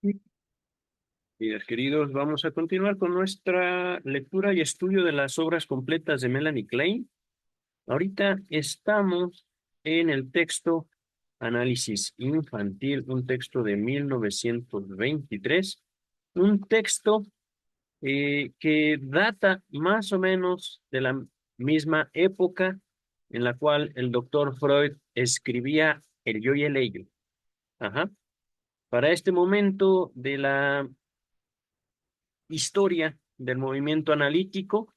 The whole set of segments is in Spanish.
Bien, queridos, vamos a continuar con nuestra lectura y estudio de las obras completas de Melanie Klein. Ahorita estamos en el texto Análisis Infantil, un texto de 1923, un texto que data más o menos de la misma época en la cual el doctor Freud escribía El yo y el ello. Ajá. Para este momento de la historia del movimiento analítico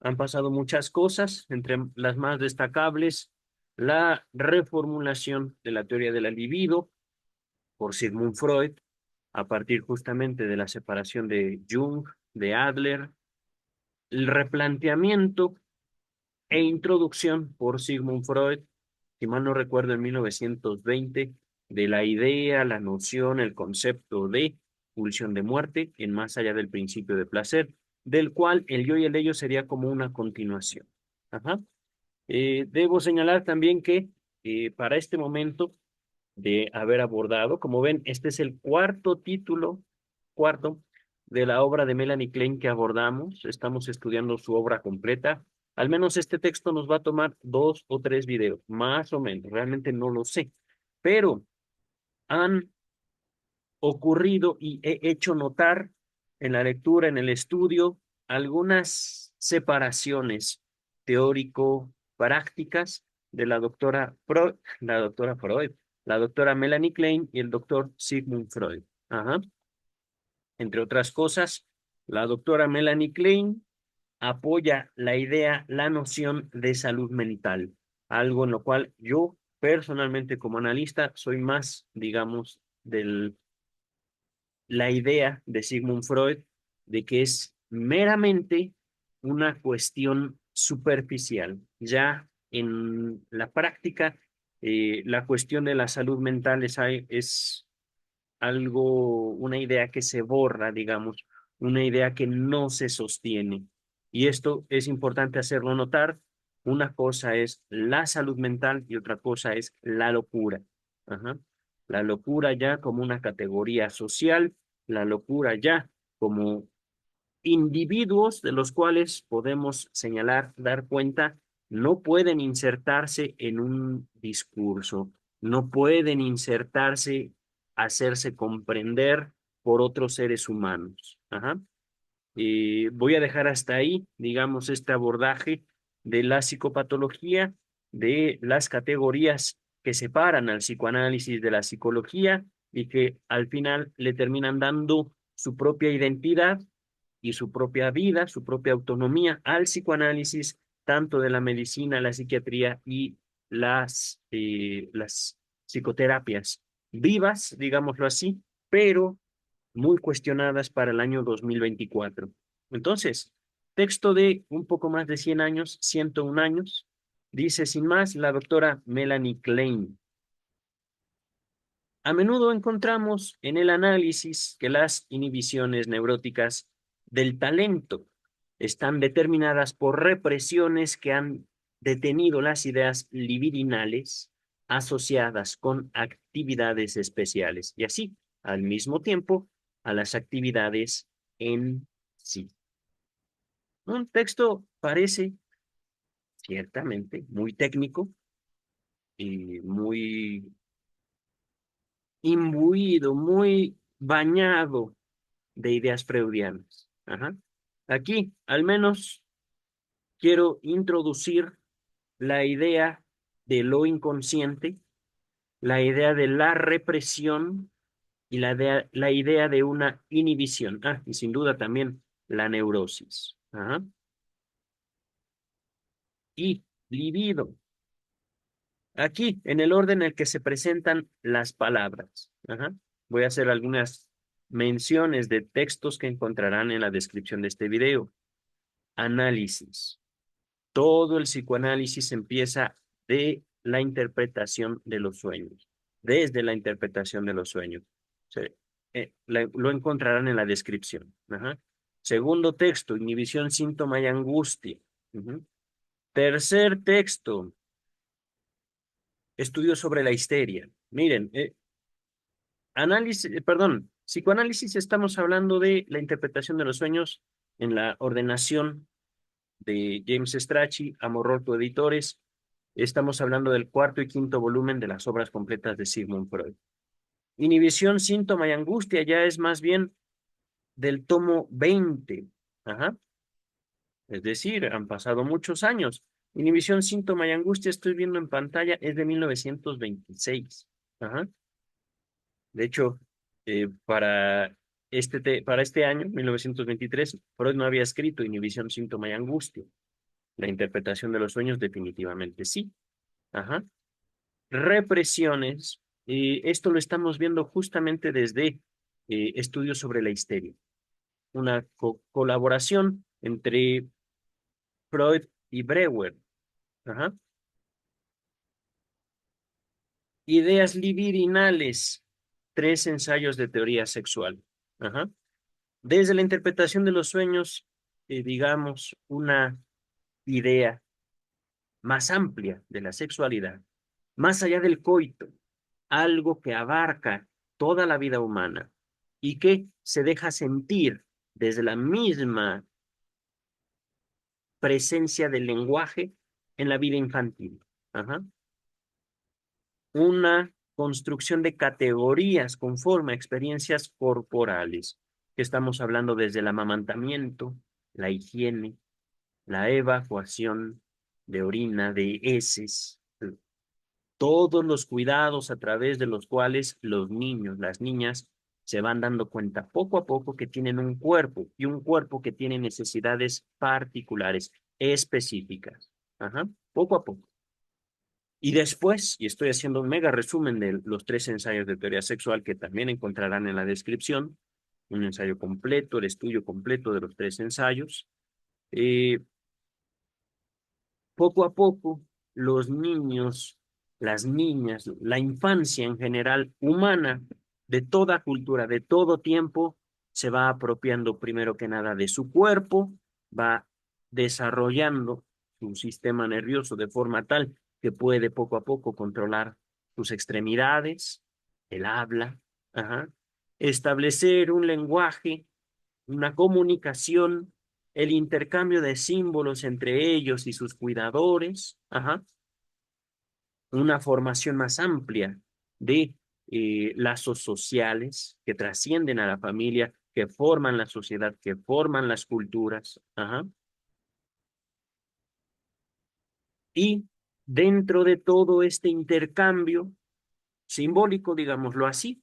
han pasado muchas cosas, entre las más destacables, la reformulación de la teoría de la libido por Sigmund Freud, a partir justamente de la separación de Jung, de Adler, el replanteamiento e introducción por Sigmund Freud, si mal no recuerdo, en 1920, de la idea, la noción, el concepto de pulsión de muerte en Más allá del principio de placer, del cual el yo y el ello sería como una continuación. Ajá. Debo señalar también que para este momento de haber abordado, como ven, este es el cuarto título, cuarto, de la obra de Melanie Klein que abordamos. Estamos estudiando su obra completa. Al menos este texto nos va a tomar 2 o 3 videos, más o menos, realmente no lo sé, pero han ocurrido y he hecho notar en la lectura, en el estudio, algunas separaciones teórico-prácticas de la doctora Melanie Klein y el doctor Sigmund Freud. Ajá. Entre otras cosas, la doctora Melanie Klein apoya la idea, la noción de salud mental, algo en lo cual yo personalmente como analista soy más, digamos, del la idea de Sigmund Freud de que es meramente una cuestión superficial. Ya en la práctica, la cuestión de la salud mental es algo, una idea que se borra, digamos, una idea que no se sostiene. Y esto es importante hacerlo notar. Una cosa es la salud mental y otra cosa es la locura. Ajá. La locura ya como una categoría social, la locura ya como individuos de los cuales podemos señalar, dar cuenta, no pueden insertarse en un discurso, no pueden insertarse, hacerse comprender por otros seres humanos. Ajá. Voy a dejar hasta ahí, digamos, este abordaje de la psicopatología, de las categorías que separan al psicoanálisis de la psicología y que al final le terminan dando su propia identidad y su propia vida, su propia autonomía al psicoanálisis, tanto de la medicina, la psiquiatría y las psicoterapias vivas, digámoslo así, pero muy cuestionadas para el año 2024. Entonces, texto de un poco más de 100 años, 101 años, dice sin más la doctora Melanie Klein. A menudo encontramos en el análisis que las inhibiciones neuróticas del talento están determinadas por represiones que han detenido las ideas libidinales asociadas con actividades especiales y así, al mismo tiempo, a las actividades en sí. Un texto parece ciertamente muy técnico y muy imbuido, muy bañado de ideas freudianas. Ajá. Aquí, al menos, quiero introducir la idea de lo inconsciente, la idea de la represión y la idea de una inhibición. Ah, y sin duda también la neurosis. Ajá. Y libido. Aquí, en el orden en el que se presentan las palabras. Ajá. Voy a hacer algunas menciones de textos que encontrarán en la descripción de este video. Análisis. Todo el psicoanálisis empieza de la interpretación de los sueños, desde la interpretación de los sueños. Lo encontrarán en la descripción. Ajá. Segundo texto, inhibición, síntoma y angustia. Ujú. Tercer texto, estudio sobre la histeria. Miren, Psicoanálisis estamos hablando de la interpretación de los sueños en la ordenación de James Strachey, Amororto Editores. Estamos hablando del cuarto y quinto volumen de las obras completas de Sigmund Freud. Inhibición, síntoma y angustia ya es más bien del tomo 20. Ajá. Es decir, han pasado muchos años. Inhibición, síntoma y angustia, estoy viendo en pantalla, es de 1926. Ajá. De hecho, para este año, 1923, Freud no había escrito Inhibición, síntoma y angustia. La interpretación de los sueños definitivamente sí. Ajá. Represiones, esto lo estamos viendo justamente desde estudios sobre la histeria. Una colaboración entre Freud y Breuer. Ajá. Ideas libidinales, 3 ensayos de teoría sexual. Ajá. Desde la interpretación de los sueños, digamos, una idea más amplia de la sexualidad, más allá del coito, algo que abarca toda la vida humana y que se deja sentir desde la misma presencia del lenguaje en la vida infantil. Ajá. Una construcción de categorías conforme a experiencias corporales, que estamos hablando desde el amamantamiento, la higiene, la evacuación de orina, de heces, todos los cuidados a través de los cuales los niños, las niñas, se van dando cuenta poco a poco que tienen un cuerpo y un cuerpo que tiene necesidades particulares, específicas. Ajá, poco a poco. Y después, y estoy haciendo un mega resumen de los 3 ensayos de teoría sexual que también encontrarán en la descripción, un ensayo completo, el estudio completo de los 3 ensayos. Eh, Poco a poco, los niños, las niñas, la infancia en general humana, de toda cultura, de todo tiempo, se va apropiando primero que nada de su cuerpo, va desarrollando su sistema nervioso de forma tal que puede poco a poco controlar sus extremidades, el habla, ajá, establecer un lenguaje, una comunicación, el intercambio de símbolos entre ellos y sus cuidadores, ajá, una formación más amplia de lazos sociales que trascienden a la familia, que forman la sociedad, que forman las culturas, ajá. Y dentro de todo este intercambio simbólico, digámoslo así,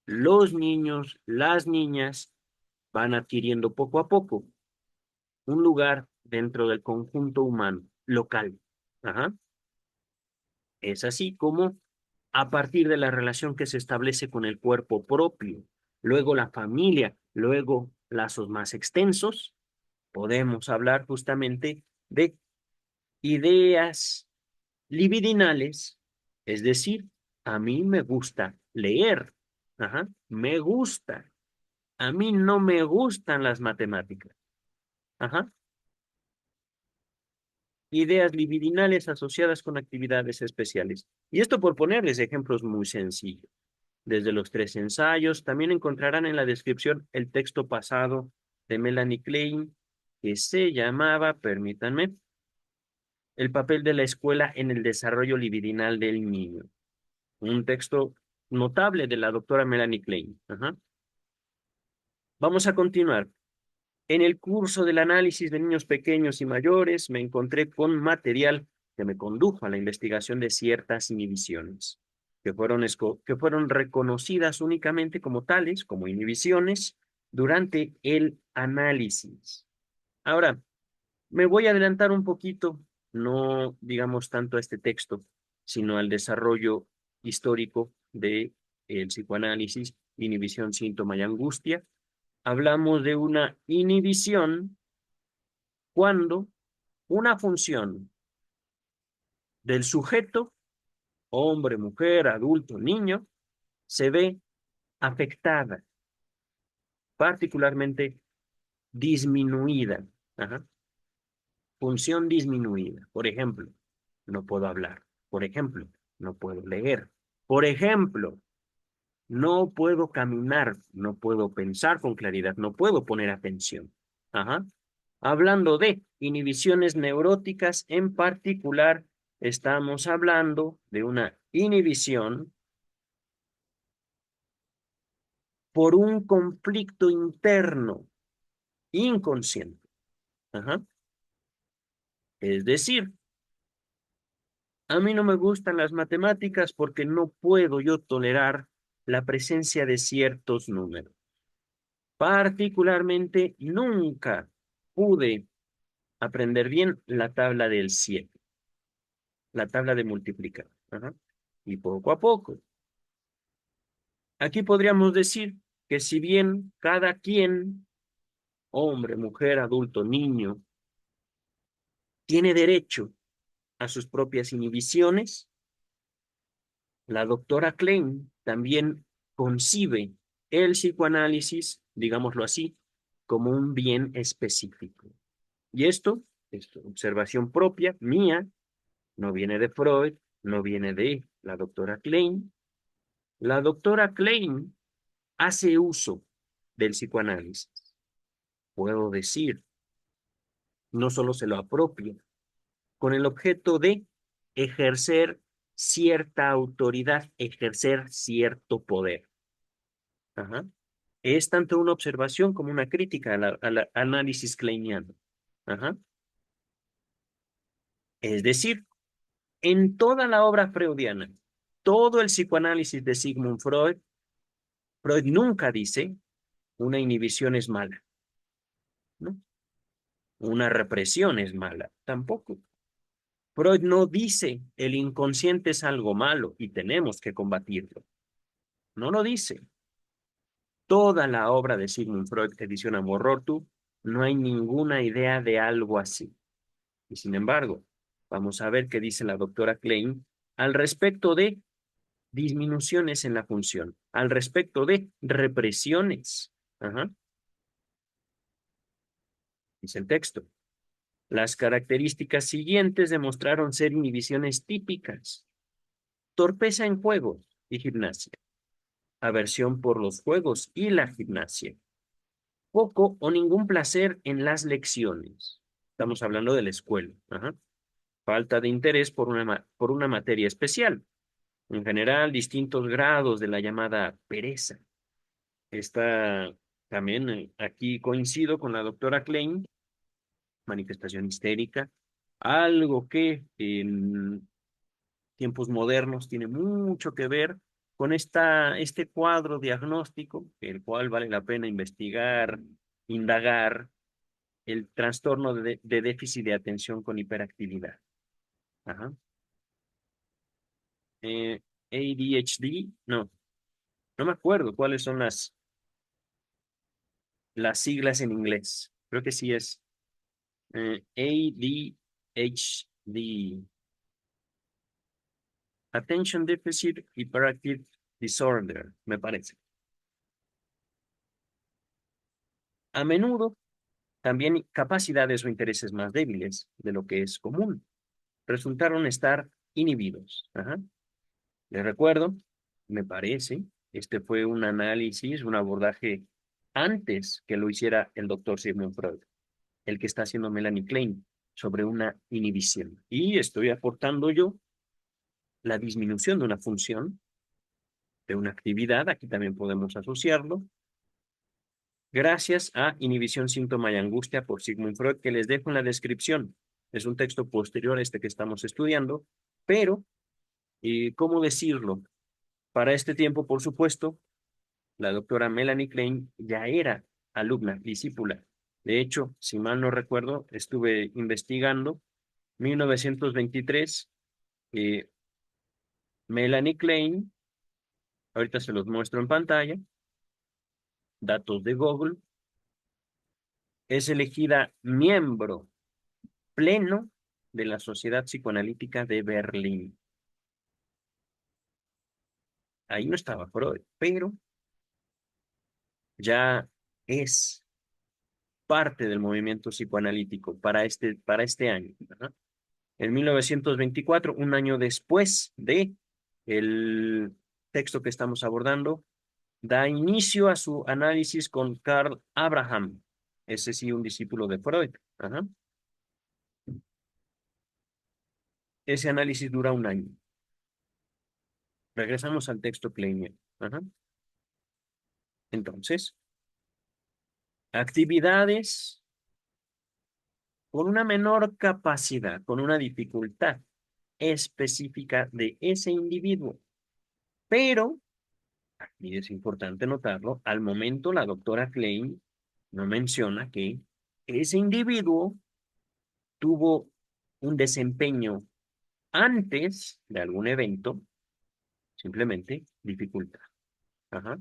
los niños, las niñas van adquiriendo poco a poco un lugar dentro del conjunto humano local. Ajá. Es así como a partir de la relación que se establece con el cuerpo propio, luego la familia, luego lazos más extensos, podemos hablar justamente de ideas libidinales, es decir, a mí me gusta leer, ajá, me gusta, a mí no me gustan las matemáticas, ajá, ideas libidinales asociadas con actividades especiales. Y esto por ponerles ejemplos muy sencillos. Desde los 3 ensayos, también encontrarán en la descripción el texto pasado de Melanie Klein, que se llamaba, permítanme, El papel de la escuela en el desarrollo libidinal del niño. Un texto notable de la doctora Melanie Klein. Ajá. Vamos a continuar. En el curso del análisis de niños pequeños y mayores, me encontré con material que me condujo a la investigación de ciertas inhibiciones, que fueron reconocidas únicamente como tales, como inhibiciones, durante el análisis. Ahora, me voy a adelantar un poquito, no digamos tanto a este texto, sino al desarrollo histórico de el psicoanálisis, inhibición, síntoma y angustia. Hablamos de una inhibición cuando una función del sujeto, hombre, mujer, adulto, niño, se ve afectada, particularmente disminuida. Ajá. Función disminuida. Por ejemplo, no puedo hablar. Por ejemplo, no puedo leer. Por ejemplo, No puedo caminar, no puedo pensar con claridad, no puedo poner atención. Ajá. Hablando de inhibiciones neuróticas, en particular, estamos hablando de una inhibición por un conflicto interno, inconsciente. Ajá. Es decir, a mí no me gustan las matemáticas porque no puedo yo tolerar la presencia de ciertos números. Particularmente, nunca pude aprender bien la tabla del 7, la tabla de multiplicar. Ajá. Y poco a poco. Aquí podríamos decir que si bien cada quien, hombre, mujer, adulto, niño, tiene derecho a sus propias inhibiciones, la doctora Klein también concibe el psicoanálisis, digámoslo así, como un bien específico. Y esto es observación propia, mía, no viene de Freud, no viene de la doctora Klein. La doctora Klein hace uso del psicoanálisis. Puedo decir, no solo se lo apropia, con el objeto de ejercer cierta autoridad, ejercer cierto poder. Ajá. Es tanto una observación como una crítica al análisis kleiniano. Ajá. Es decir, en toda la obra freudiana, todo el psicoanálisis de Sigmund Freud, Freud nunca dice una inhibición es mala, ¿no? Una represión es mala, tampoco. Freud no dice el inconsciente es algo malo y tenemos que combatirlo. No lo dice. Toda la obra de Sigmund Freud, edición Amor Rotu, no hay ninguna idea de algo así. Y sin embargo, vamos a ver qué dice la doctora Klein al respecto de disminuciones en la función, al respecto de represiones. Ajá. Dice el texto. Las características siguientes demostraron ser inhibiciones típicas. Torpeza en juegos y gimnasia. Aversión por los juegos y la gimnasia. Poco o ningún placer en las lecciones. Estamos hablando de la escuela. Ajá. Falta de interés por una materia especial. En general, distintos grados de la llamada pereza. Está también aquí coincido con la doctora Klein, manifestación histérica, algo que en tiempos modernos tiene mucho que ver con este cuadro diagnóstico, el cual vale la pena investigar, indagar, el trastorno de déficit de atención con hiperactividad. Ajá. ADHD, no, no me acuerdo cuáles son las siglas en inglés. Creo que sí es ADHD, Attention Deficit Hyperactive Disorder, me parece. A menudo, también capacidades o intereses más débiles de lo que es común resultaron estar inhibidos. Ajá. Les recuerdo, me parece, este fue un análisis, un abordaje antes que lo hiciera el doctor Sigmund Freud, el que está haciendo Melanie Klein sobre una inhibición. Y estoy aportando yo la disminución de una función, de una actividad, aquí también podemos asociarlo, gracias a Inhibición, Síntoma y Angustia por Sigmund Freud, que les dejo en la descripción. Es un texto posterior a este que estamos estudiando, pero, ¿cómo decirlo? Para este tiempo, por supuesto, la doctora Melanie Klein ya era alumna, discípula. De hecho, si mal no recuerdo, estuve investigando, 1923, eh, Melanie Klein, ahorita se los muestro en pantalla, datos de Google, es elegida miembro pleno de la Sociedad Psicoanalítica de Berlín. Ahí no estaba Freud, pero ya es parte del movimiento psicoanalítico para este año. ¿Verdad? En 1924, un año después de el texto que estamos abordando, Da inicio a su análisis con Carl Abraham, ese sí, un discípulo de Freud. Ajá. Ese análisis dura un año. Regresamos al texto kleiniano. Ajá. Entonces, actividades con una menor capacidad, con una dificultad específica de ese individuo. Pero, y es importante notarlo, al momento la doctora Klein no menciona que ese individuo tuvo un desempeño antes de algún evento, simplemente dificultad. Ajá.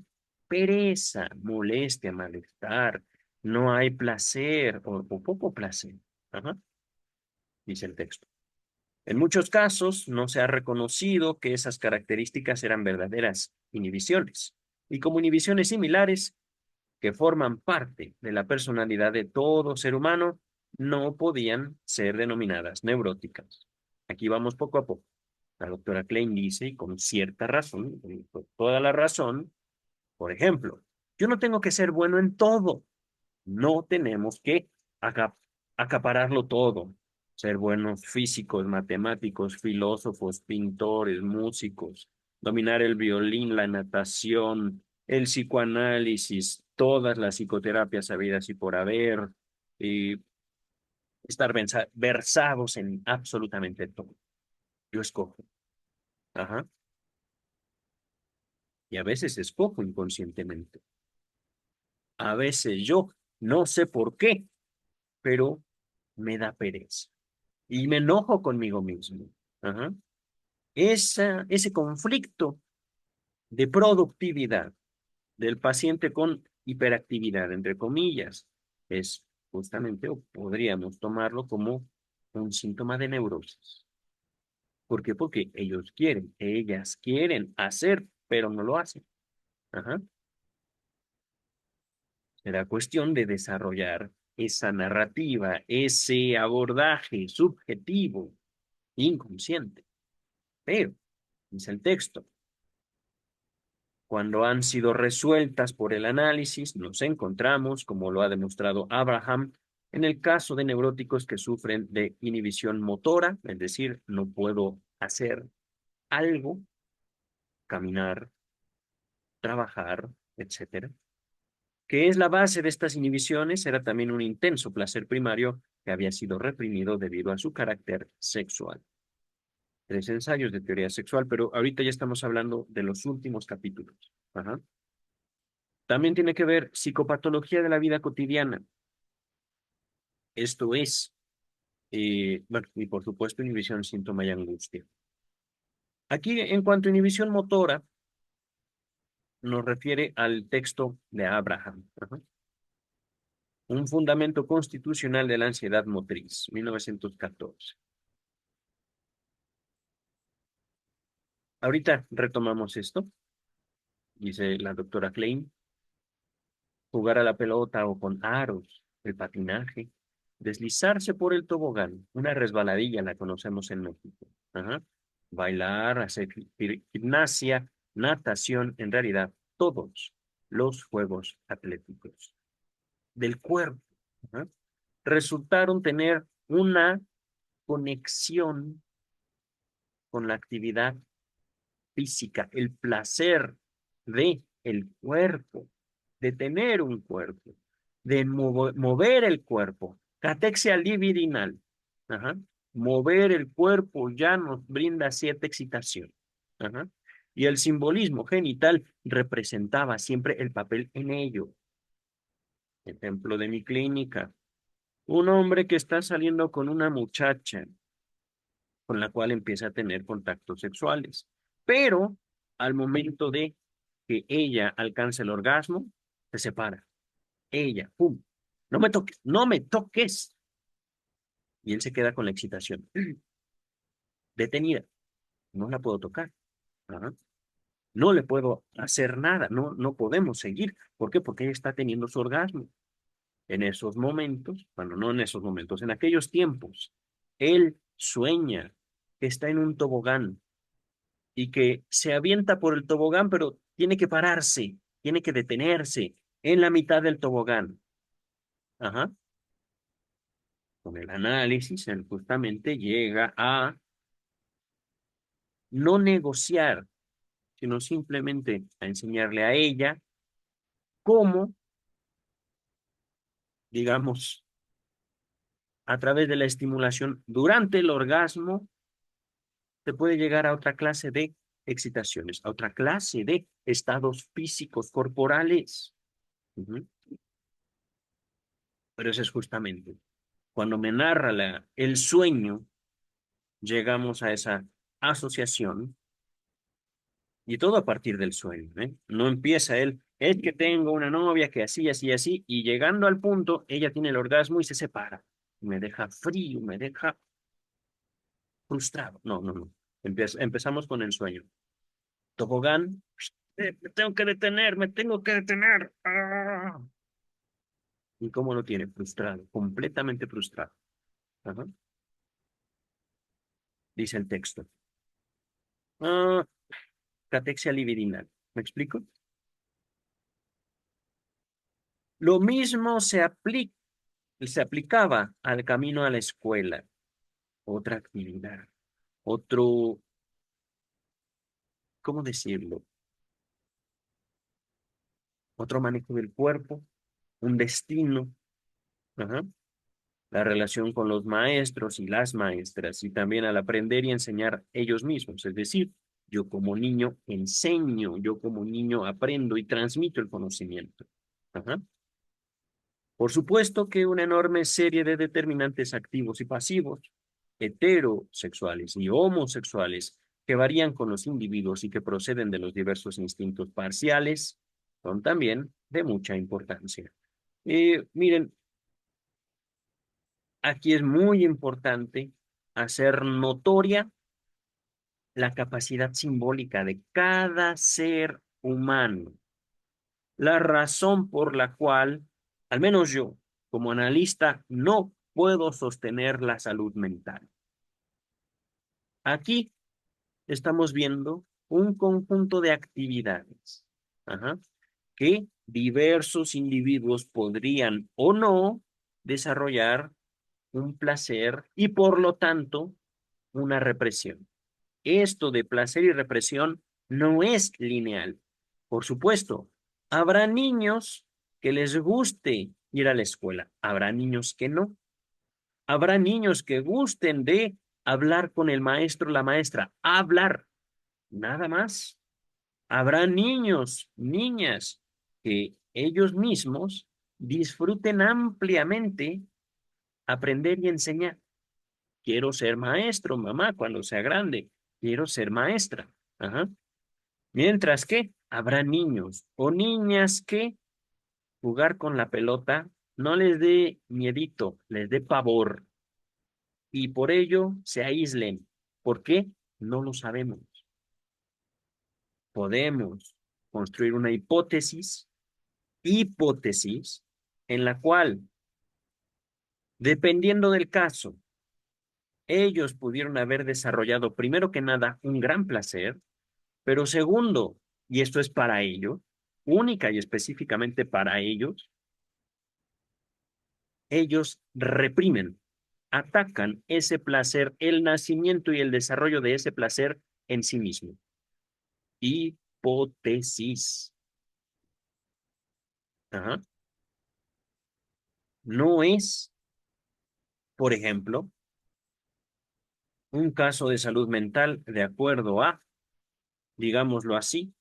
Pereza, molestia, malestar, no hay placer o poco placer. Ajá. Dice el texto. En muchos casos no se ha reconocido que esas características eran verdaderas inhibiciones y como inhibiciones similares que forman parte de la personalidad de todo ser humano no podían ser denominadas neuróticas. Aquí vamos poco a poco. La doctora Klein dice, y con cierta razón, con toda la razón, por ejemplo, yo no tengo que ser bueno en todo. No tenemos que aca- acapararlo todo. Ser buenos físicos, matemáticos, filósofos, pintores, músicos, dominar el violín, la natación, el psicoanálisis, todas las psicoterapias habidas y por haber, y estar versados en absolutamente todo. Yo escojo. Ajá. Y a veces escojo inconscientemente. A veces yo no sé por qué, pero me da pereza. Y me enojo conmigo mismo. Ajá. Ese conflicto de productividad del paciente con hiperactividad, entre comillas, es justamente, o podríamos tomarlo como un síntoma de neurosis. ¿Por qué? Porque ellos quieren, ellas quieren hacer, pero no lo hacen. Ajá. Será cuestión de desarrollar esa narrativa, ese abordaje subjetivo, inconsciente. Pero, dice el texto, cuando han sido resueltas por el análisis, nos encontramos, como lo ha demostrado Abraham, en el caso de neuróticos que sufren de inhibición motora, es decir, no puedo hacer algo, caminar, trabajar, etcétera. Que es la base de estas inhibiciones, era también un intenso placer primario que había sido reprimido debido a su carácter sexual. 3 ensayos de teoría sexual, pero ahorita ya estamos hablando de los últimos capítulos. Ajá. También tiene que ver psicopatología de la vida cotidiana. Esto es, bueno, y por supuesto inhibición, síntoma y angustia. Aquí, en cuanto a inhibición motora, nos refiere al texto de Abraham. Ajá. Un fundamento constitucional de la ansiedad motriz, 1914. Ahorita retomamos esto, dice la doctora Klein, jugar a la pelota o con aros, el patinaje, deslizarse por el tobogán, una resbaladilla la conocemos en México. Ajá. Bailar, hacer gimnasia, natación, en realidad todos los juegos atléticos del cuerpo. Ajá. Resultaron tener una conexión con la actividad física, el placer de el cuerpo, de tener un cuerpo, de mover el cuerpo, catexia libidinal. Ajá. Mover el cuerpo ya nos brinda cierta excitación. Ajá. Y el simbolismo genital representaba siempre el papel en ello. Ejemplo de mi clínica. Un hombre que está saliendo con una muchacha con la cual empieza a tener contactos sexuales. Pero al momento de que ella alcance el orgasmo, se separa. Ella, ¡pum! No me toques, no me toques. Y él se queda con la excitación. Detenida. No la puedo tocar. Ajá. No le puedo hacer nada. No, no podemos seguir. ¿Por qué? Porque ella está teniendo su orgasmo. En esos momentos, bueno, no en esos momentos, en aquellos tiempos, él sueña que está en un tobogán y que se avienta por el tobogán, pero tiene que pararse tiene que detenerse en la mitad del tobogán. Ajá. Con el análisis, él justamente llega a no negociar, sino simplemente a enseñarle a ella cómo, digamos, a través de la estimulación durante el orgasmo, se puede llegar a otra clase de excitaciones, a otra clase de estados físicos corporales. Ujú. Pero eso es justamente cuando me narra el sueño, llegamos a esa asociación y todo a partir del sueño, ¿eh? No empieza él, es que tengo una novia que así, así, así, y llegando al punto, ella tiene el orgasmo y se separa. Me deja frío, me deja frustrado. No, no, no. Empezamos con el sueño. Tobogán, me tengo que detener, me tengo que detener. ¡Ah! ¿Y cómo lo tiene? Frustrado, completamente frustrado. Ajá. Dice el texto. Ah, catexia libidinal. ¿Me explico? Lo mismo se aplicaba al camino a la escuela. Otra actividad, otro, ¿cómo decirlo? Otro manejo del cuerpo, un destino. Ajá. La relación con los maestros y las maestras, y también al aprender y enseñar ellos mismos. Es decir, yo como niño enseño, yo como niño aprendo y transmito el conocimiento. Ajá. Por supuesto que una enorme serie de determinantes activos y pasivos, heterosexuales y homosexuales, que varían con los individuos y que proceden de los diversos instintos parciales, son también de mucha importancia. Miren, aquí es muy importante hacer notoria la capacidad simbólica de cada ser humano, la razón por la cual, al menos yo, como analista, no puedo sostener la salud mental. Aquí estamos viendo un conjunto de actividades, ajá, que diversos individuos podrían o no desarrollar un placer y por lo tanto una represión. Esto de placer y represión no es lineal. Por supuesto, habrá niños que les guste ir a la escuela, habrá niños que no. Habrá niños que gusten de hablar con el maestro, la maestra, hablar, nada más. Habrá niños, niñas que ellos mismos disfruten ampliamente aprender y enseñar. Quiero ser maestro, mamá, cuando sea grande. Quiero ser maestra. Ajá. Mientras que habrá niños o niñas que jugar con la pelota no les dé miedito, les dé pavor y por ello se aíslen. ¿Por qué? No lo sabemos. Podemos construir una hipótesis en la cual, dependiendo del caso, ellos pudieron haber desarrollado, primero que nada, un gran placer, pero segundo, y esto es para ellos, única y específicamente para ellos reprimen, atacan ese placer, el nacimiento y el desarrollo de ese placer en sí mismo. Hipótesis. Ajá. No es, por ejemplo, un caso de salud mental de acuerdo a, digámoslo así,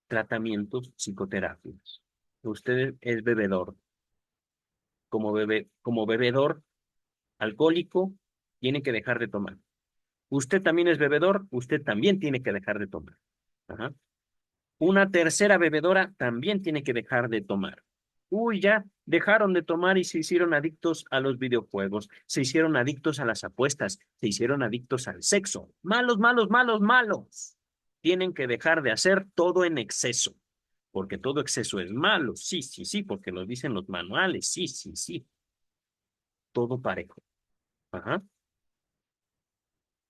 tratamientos psicoterapias. Usted es bebedor. Como bebedor alcohólico, tiene que dejar de tomar. Usted también es bebedor, usted también tiene que dejar de tomar. Ajá. Una tercera bebedora también tiene que dejar de tomar. Uy, ya dejaron de tomar y se hicieron adictos a los videojuegos, se hicieron adictos a las apuestas, se hicieron adictos al sexo. Malos, malos, malos, malos. Tienen que dejar de hacer todo en exceso, porque todo exceso es malo. Sí, sí, sí, porque lo dicen los manuales. Sí, sí, sí. Todo parejo. Ajá.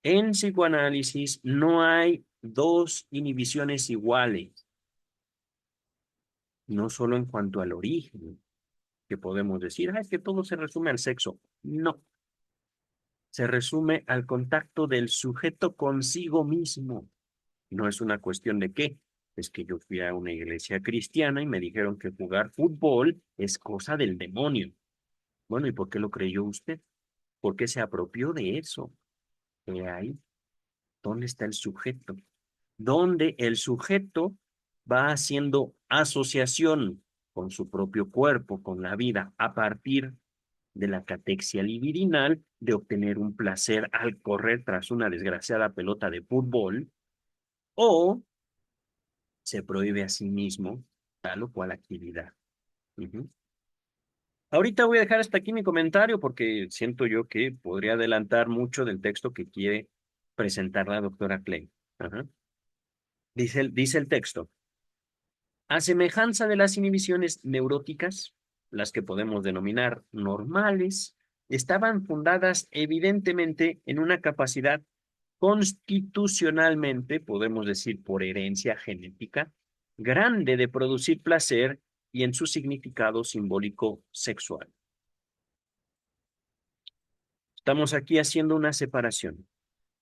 En psicoanálisis no hay dos inhibiciones iguales. no solo en cuanto al origen, que podemos decir, es que todo se resume al sexo. No, se resume al contacto del sujeto consigo mismo. No es una cuestión de qué. Es que yo fui a una iglesia cristiana y me dijeron que jugar fútbol es cosa del demonio. Bueno, ¿y por qué lo creyó usted? ¿Por qué se apropió de eso? Ahí, ¿dónde está el sujeto? Donde el sujeto va haciendo asociación con su propio cuerpo, con la vida, a partir de la catexia libidinal, de obtener un placer al correr tras una desgraciada pelota de fútbol, o se prohíbe a sí mismo tal o cual actividad. Ujú. Ahorita voy a dejar hasta aquí mi comentario porque siento yo que podría adelantar mucho del texto que quiere presentar la doctora Klein. Ajá. Dice el texto. A semejanza de las inhibiciones neuróticas, las que podemos denominar normales, estaban fundadas evidentemente en una capacidad constitucionalmente, podemos decir por herencia genética, grande de producir placer y en su significado simbólico sexual. Estamos aquí haciendo una separación.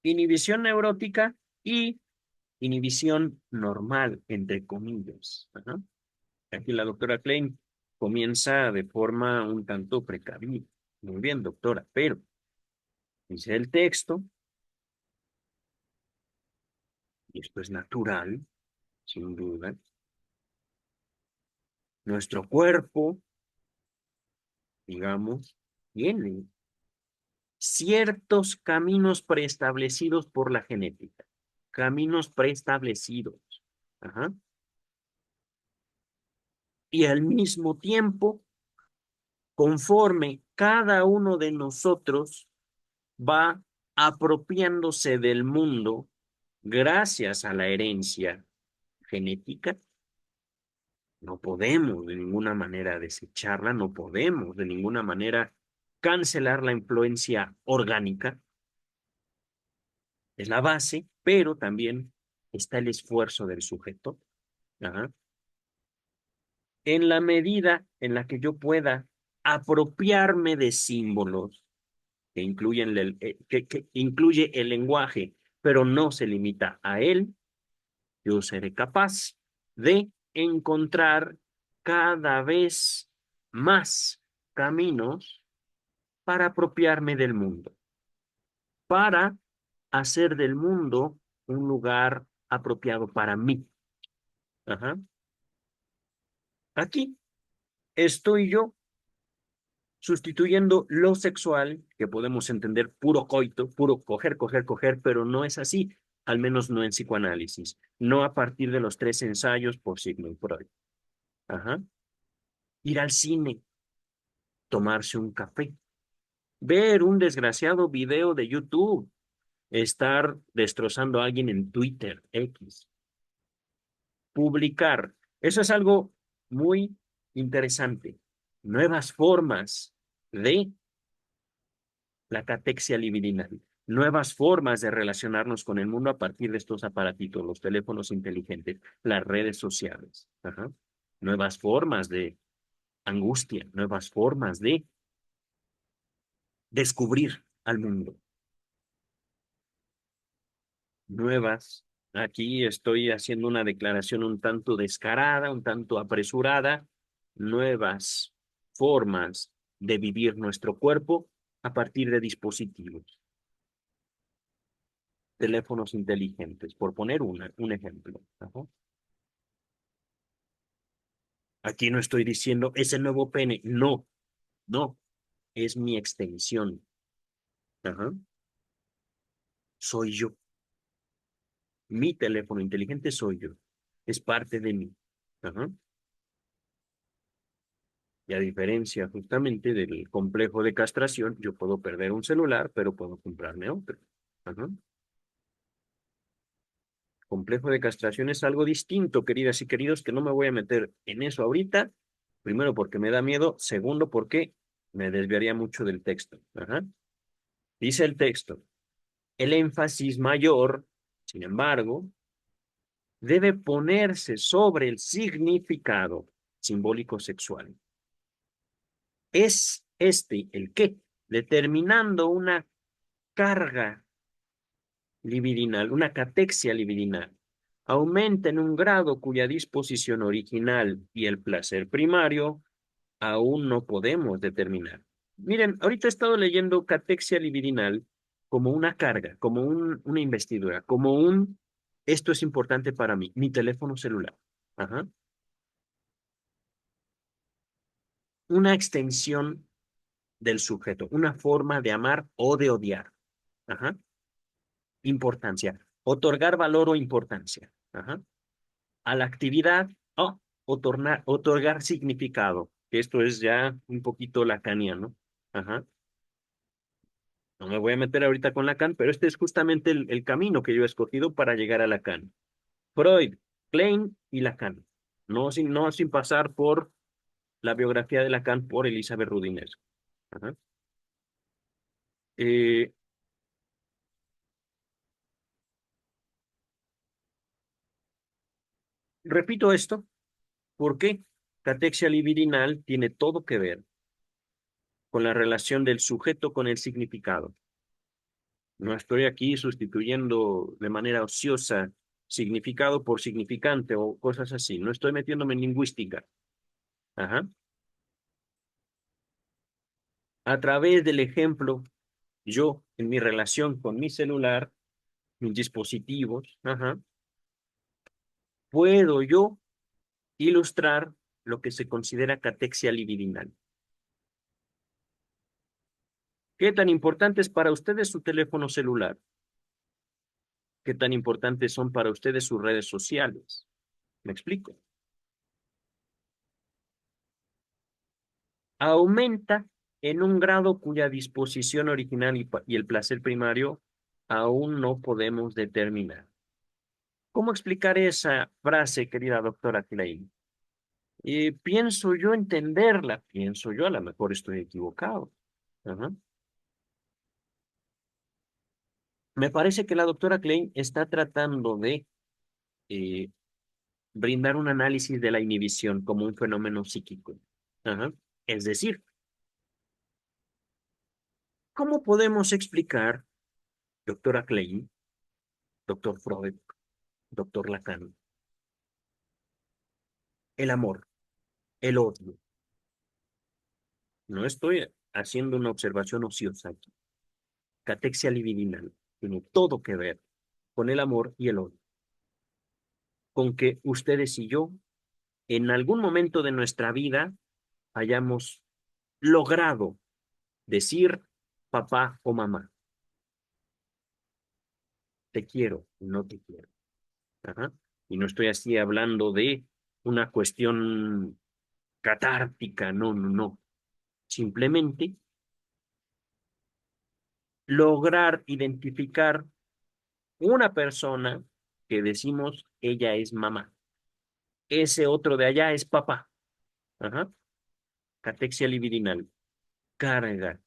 Inhibición neurótica y inhibición normal, entre comillas. Ajá. Aquí la doctora Klein comienza de forma un tanto precavida. Muy bien, doctora, pero dice el texto, y esto es natural, sin duda, nuestro cuerpo, digamos, tiene ciertos caminos preestablecidos por la genética, caminos preestablecidos. Ajá. Y al mismo tiempo, conforme cada uno de nosotros va apropiándose del mundo gracias a la herencia genética, no podemos de ninguna manera desecharla, no podemos de ninguna manera cancelar la influencia orgánica, es la base, pero también está el esfuerzo del sujeto. Ajá. En la medida en la que yo pueda apropiarme de símbolos que incluye el lenguaje, pero no se limita a él, yo seré capaz de encontrar cada vez más caminos para apropiarme del mundo, para hacer del mundo un lugar apropiado para mí. Ajá. Aquí estoy yo sustituyendo lo sexual, que podemos entender puro coito, puro coger, coger, coger, pero no es así, al menos no en psicoanálisis, no a partir de los 3 ensayos por Sigmund Freud. Ajá. Ir al cine, tomarse un café, ver un desgraciado video de YouTube, estar destrozando a alguien en Twitter, X, publicar. Eso es algo muy interesante. Nuevas formas de la catexia libidinal, nuevas formas de relacionarnos con el mundo a partir de estos aparatitos, los teléfonos inteligentes, las redes sociales. Ajá. Nuevas formas de angustia, nuevas formas de descubrir al mundo, nuevas. Aquí estoy haciendo una declaración un tanto descarada, un tanto apresurada, nuevas formas de vivir nuestro cuerpo a partir de dispositivos, teléfonos inteligentes, por poner un ejemplo. Ajá. Aquí no estoy diciendo es el nuevo pene, no, no, es mi extensión. Ajá. Soy yo. Mi teléfono inteligente soy yo. Es parte de mí. Ajá. Y a diferencia justamente del complejo de castración, yo puedo perder un celular, pero puedo comprarme otro. Ajá. Complejo de castración es algo distinto, queridas y queridos, que no me voy a meter en eso ahorita. Primero, porque me da miedo. Segundo, porque me desviaría mucho del texto. Ajá. Dice el texto, el énfasis mayor, sin embargo, debe ponerse sobre el significado. simbólico sexual. Es este el qué, determinando una carga libidinal, una catexia libidinal, aumenta en un grado cuya disposición original y el placer primario aún no podemos determinar. Miren, ahorita he estado leyendo catexia libidinal como una carga, como una investidura, como esto es importante para mí, mi teléfono celular. Ajá. Una extensión del sujeto, una forma de amar o de odiar. Ajá. Importancia. Otorgar valor o importancia. Ajá. A la actividad otorgar significado. Que esto es ya un poquito lacaniano. Ajá. No me voy a meter ahorita con Lacan, pero este es justamente el camino que yo he escogido para llegar a Lacan. Freud, Klein y Lacan. No sin pasar por la biografía de Lacan por Elizabeth Rudines. Ajá. Eh, repito esto, porque catexia libidinal tiene todo que ver con la relación del sujeto con el significado. No estoy aquí sustituyendo de manera ociosa significado por significante o cosas así. No estoy metiéndome en lingüística. Ajá. A través del ejemplo, yo, en mi relación con mi celular, mis dispositivos, ajá, puedo yo ilustrar lo que se considera catexia libidinal. ¿Qué tan importante es para ustedes su teléfono celular? ¿Qué tan importantes son para ustedes sus redes sociales? ¿Me explico? Aumenta en un grado cuya disposición original y el placer primario aún no podemos determinar. ¿Cómo explicar esa frase, querida doctora Klein? Pienso yo entenderla, pienso yo, a lo mejor estoy equivocado. Ajá. Me parece que la doctora Klein está tratando de eh, brindar un análisis de la inhibición como un fenómeno psíquico. Ajá. Es decir, ¿cómo podemos explicar, doctora Klein, doctor Freud, doctor Lacan, el amor, el odio? No estoy haciendo una observación ociosa aquí. Catexia libidinal tiene todo que ver con el amor y el odio, con que ustedes y yo en algún momento de nuestra vida hayamos logrado decir papá o mamá, te quiero, no te quiero. Ajá. Y no estoy así hablando de una cuestión catártica, no, no, no. Simplemente lograr identificar una persona que decimos ella es mamá. Ese otro de allá es papá. Ajá. Catexia libidinal. Carga.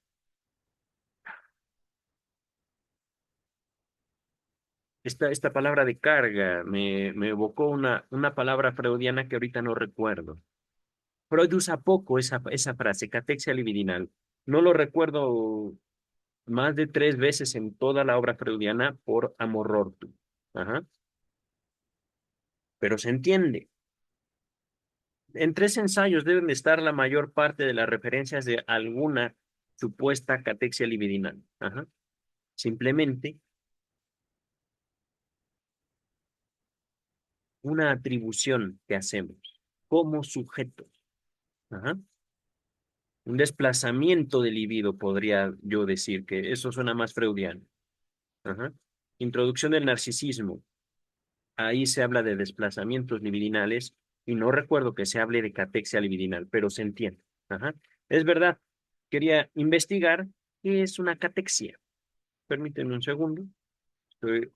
Esta palabra de carga me evocó una palabra freudiana que ahorita no recuerdo. Freud usa poco esa frase, catexia libidinal. No lo recuerdo más de 3 veces en toda la obra freudiana por amor rortu. Ajá. Pero se entiende. En 3 ensayos deben de estar la mayor parte de las referencias de alguna supuesta catexia libidinal. Ajá. Simplemente una atribución que hacemos como sujetos. Ajá. Un desplazamiento del libido, podría yo decir, que eso suena más freudiano. Ajá. Introducción del narcisismo. Ahí se habla de desplazamientos libidinales y no recuerdo que se hable de catexia libidinal, pero se entiende. Ajá. Es verdad. Quería investigar qué es una catexia. Permítanme un segundo. Estoy,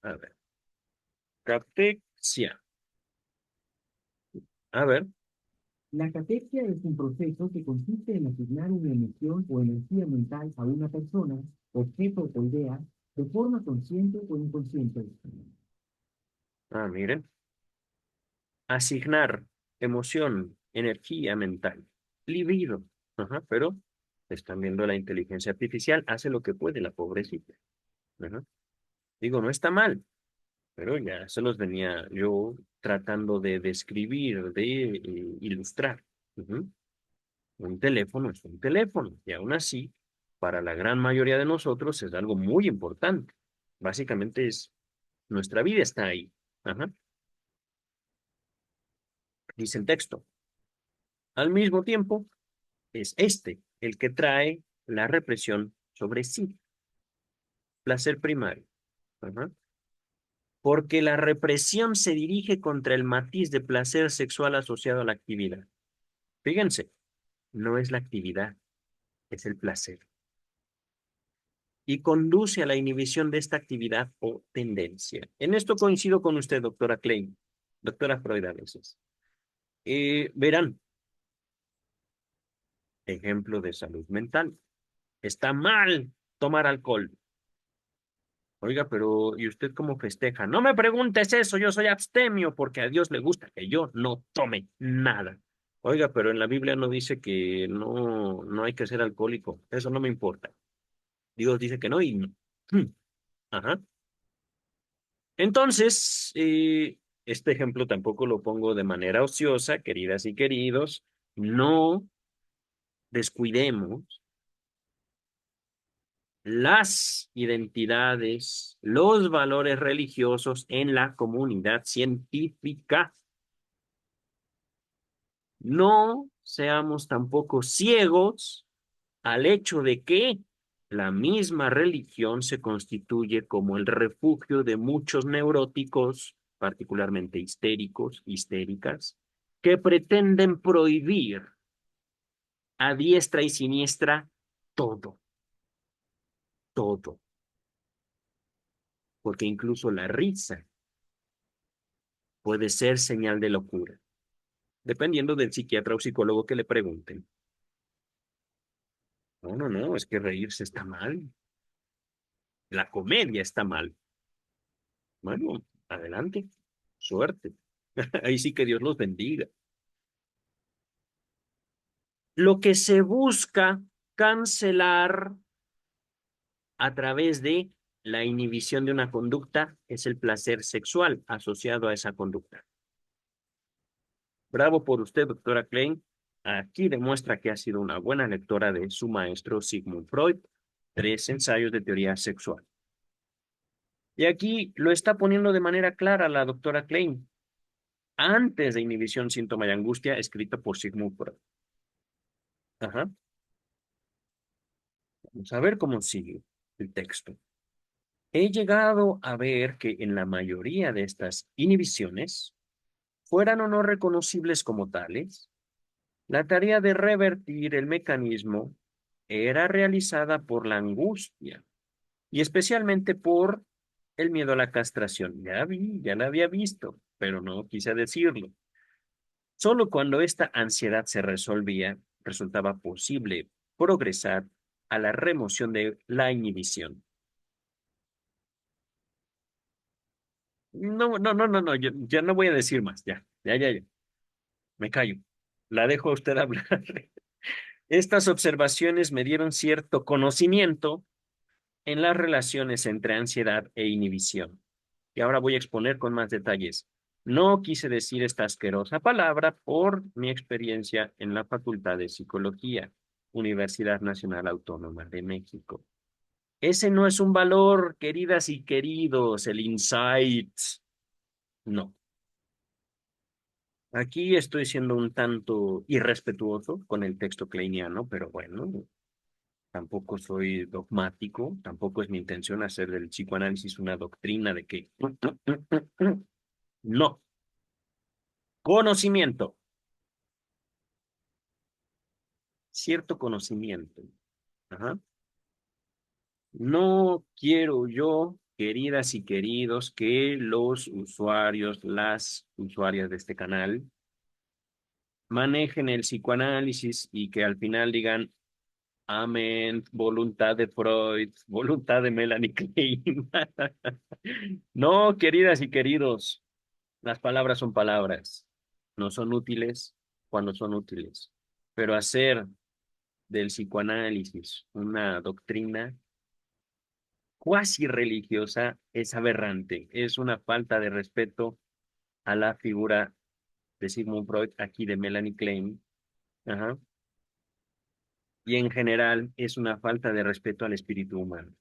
a ver. Catexia. A ver. La catexia es un proceso que consiste en asignar una emoción o energía mental a una persona, objeto o idea de forma consciente o inconsciente. Miren. Asignar emoción, energía mental, libido. Ajá, pero están viendo la inteligencia artificial, hace lo que puede la pobrecita. Ajá. Digo, no está mal, pero ya se los venía yo tratando de describir, de ilustrar. Ujú. Un teléfono es un teléfono y aún así, para la gran mayoría de nosotros es algo muy importante. Básicamente es, nuestra vida está ahí. Ajá. Dice el texto. Al mismo tiempo, es este el que trae la represión sobre sí, placer primario. Ajá. Porque la represión se dirige contra el matiz de placer sexual asociado a la actividad. Fíjense, no es la actividad, es el placer. Y conduce a la inhibición de esta actividad o tendencia. En esto coincido con usted, doctora Klein, doctora Freud a veces. Verán, ejemplo de salud mental. Está mal tomar alcohol. Oiga, pero ¿y usted cómo festeja? No me preguntes eso, yo soy abstemio porque a Dios le gusta que yo no tome nada. Oiga, pero en la Biblia no dice que no hay que ser alcohólico. Eso no me importa. Dios dice que no y no. Ajá. Entonces, este ejemplo tampoco lo pongo de manera ociosa, queridas y queridos. No descuidemos las identidades, los valores religiosos en la comunidad científica. No seamos tampoco ciegos al hecho de que la misma religión se constituye como el refugio de muchos neuróticos, particularmente histéricos, histéricas, que pretenden prohibir a diestra y siniestra todo, todo, porque incluso la risa puede ser señal de locura, dependiendo del psiquiatra o psicólogo que le pregunten. No, no, no, es que reírse está mal, la comedia está mal. Bueno, adelante, suerte. Ahí sí que Dios los bendiga. Lo que se busca cancelar a través de la inhibición de una conducta es el placer sexual asociado a esa conducta. Bravo por usted, doctora Klein. Aquí demuestra que ha sido una buena lectora de su maestro Sigmund Freud, Tres ensayos de teoría sexual. Y aquí lo está poniendo de manera clara la doctora Klein, antes de inhibición, síntoma y angustia, escrito por Sigmund Freud. Ajá. Vamos a ver cómo sigue el texto. He llegado a ver que en la mayoría de estas inhibiciones, fueran o no reconocibles como tales, la tarea de revertir el mecanismo era realizada por la angustia y especialmente por el miedo a la castración. Ya la había visto, pero no quise decirlo. Solo cuando esta ansiedad se resolvía, resultaba posible progresar a la remoción de la inhibición. No, no, no, no, no, yo ya no voy a decir más, ya, me callo. La dejo a usted hablar. Estas observaciones me dieron cierto conocimiento en las relaciones entre ansiedad e inhibición. Y ahora voy a exponer con más detalles. No quise decir esta asquerosa palabra por mi experiencia en la Facultad de Psicología, Universidad Nacional Autónoma de México. Ese no es un valor, queridas y queridos, el insight. No. Aquí estoy siendo un tanto irrespetuoso con el texto kleiniano, pero bueno, tampoco soy dogmático, tampoco es mi intención hacer del psicoanálisis una doctrina de que no, conocimiento, cierto conocimiento. Ajá. No quiero yo, queridas y queridos, que los usuarios, las usuarias de este canal, manejen el psicoanálisis y que al final digan, amén, voluntad de Freud, voluntad de Melanie Klein. No, queridas y queridos, las palabras son palabras. no son útiles cuando son útiles. Pero hacer del psicoanálisis una doctrina cuasi religiosa es aberrante, es una falta de respeto a la figura de Sigmund Freud, aquí de Melanie Klein, ajá, y en general es una falta de respeto al espíritu humano.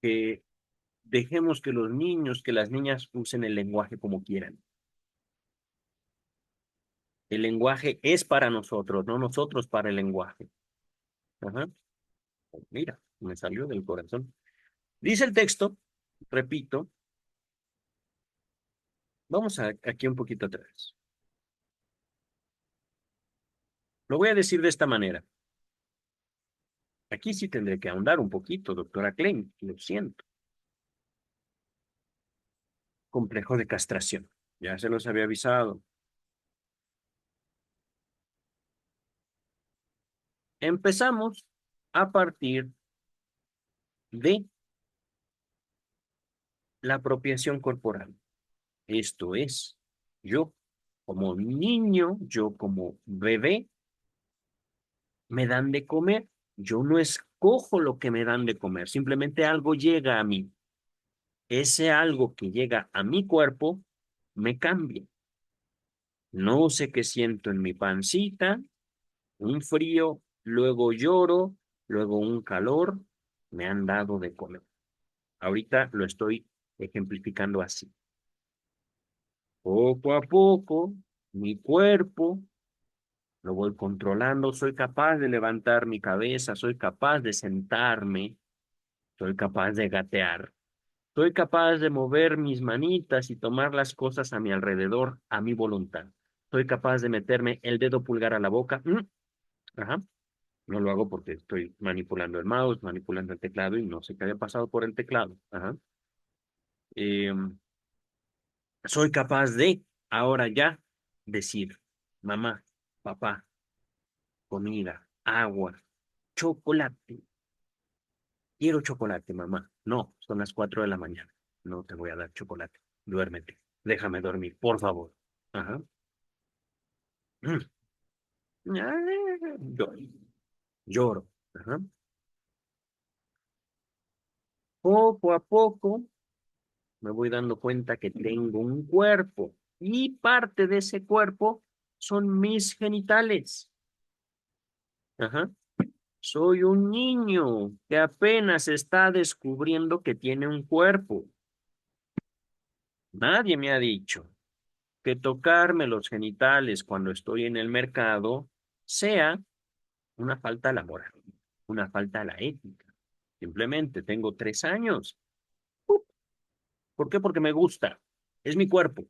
Que dejemos que los niños, que las niñas usen el lenguaje como quieran. El lenguaje es para nosotros, no nosotros para el lenguaje. Ajá. Mira, me salió del corazón. Dice el texto, repito, vamos aquí un poquito atrás. Lo voy a decir de esta manera. Aquí sí tendré que ahondar un poquito, doctora Klein, lo siento. Complejo de castración. Ya se los había avisado. Empezamos a partir de la apropiación corporal. Esto es, yo como niño, yo como bebé, me dan de comer. Yo no escojo lo que me dan de comer, simplemente algo llega a mí. Ese algo que llega a mi cuerpo me cambia. No sé qué siento en mi pancita, un frío, luego lloro, luego un calor, me han dado de comer. Ahorita lo estoy ejemplificando así. Poco a poco, mi cuerpo lo voy controlando, soy capaz de levantar mi cabeza, soy capaz de sentarme, soy capaz de gatear, soy capaz de mover mis manitas y tomar las cosas a mi alrededor a mi voluntad. Soy capaz de meterme el dedo pulgar a la boca. Ajá. No lo hago porque estoy manipulando el mouse, manipulando el teclado y no sé qué había pasado por el teclado. Ajá. Soy capaz de, ahora ya, decir, mamá, papá, comida, agua, chocolate. Quiero chocolate, mamá. No, son las 4 de la mañana. No te voy a dar chocolate. Duérmete. Déjame dormir, por favor. Ajá. Mm. Ah, lloro. Lloro. Ajá. Poco a poco me voy dando cuenta que tengo un cuerpo y parte de ese cuerpo son mis genitales. Ajá. Soy un niño que apenas está descubriendo que tiene un cuerpo. Nadie me ha dicho que tocarme los genitales cuando estoy en el mercado sea una falta a la moral, una falta a la ética. Simplemente tengo 3 años. ¿Por qué? Porque me gusta. Es mi cuerpo.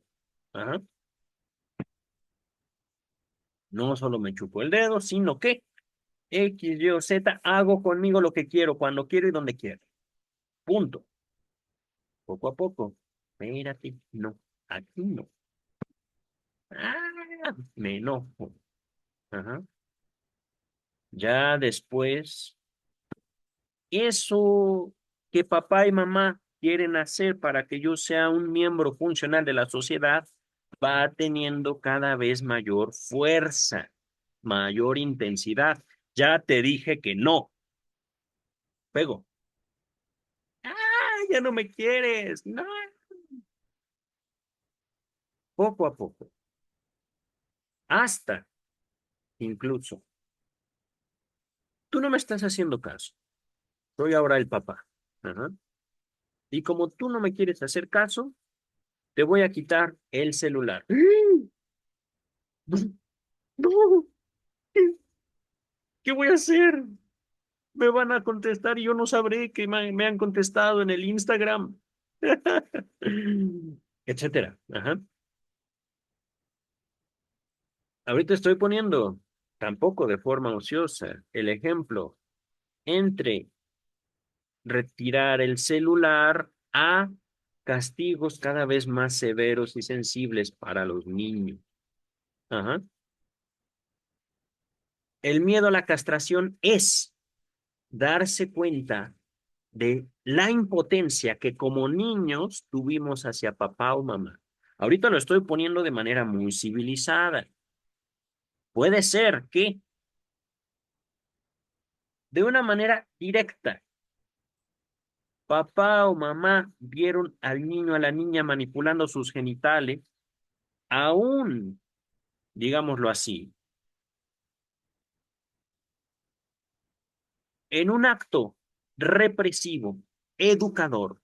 Ajá. No solo me chupo el dedo, sino que X, Y o Z hago conmigo lo que quiero, cuando quiero y donde quiero. Punto. Poco a poco. Espérate, no, aquí no. Me enojo. Ajá. Ya después, eso que papá y mamá quieren hacer para que yo sea un miembro funcional de la sociedad va teniendo cada vez mayor fuerza, mayor intensidad. Ya te dije que no. Pego. Ya no me quieres. No. Poco a poco. Hasta, incluso, tú no me estás haciendo caso. Soy ahora el papá. Ajá. Y como tú no me quieres hacer caso, te voy a quitar el celular. No, ¿qué, qué voy a hacer? Me van a contestar y yo no sabré que me han contestado en el Instagram, etcétera. Ajá. Ahorita estoy poniendo, tampoco de forma ociosa, el ejemplo entre retirar el celular a castigos cada vez más severos y sensibles para los niños. Ajá. El miedo a la castración es darse cuenta de la impotencia que como niños tuvimos hacia papá o mamá. Ahorita lo estoy poniendo de manera muy civilizada. Puede ser que de una manera directa, papá o mamá vieron al niño, a la niña manipulando sus genitales, aún, digámoslo así, en un acto represivo, educador,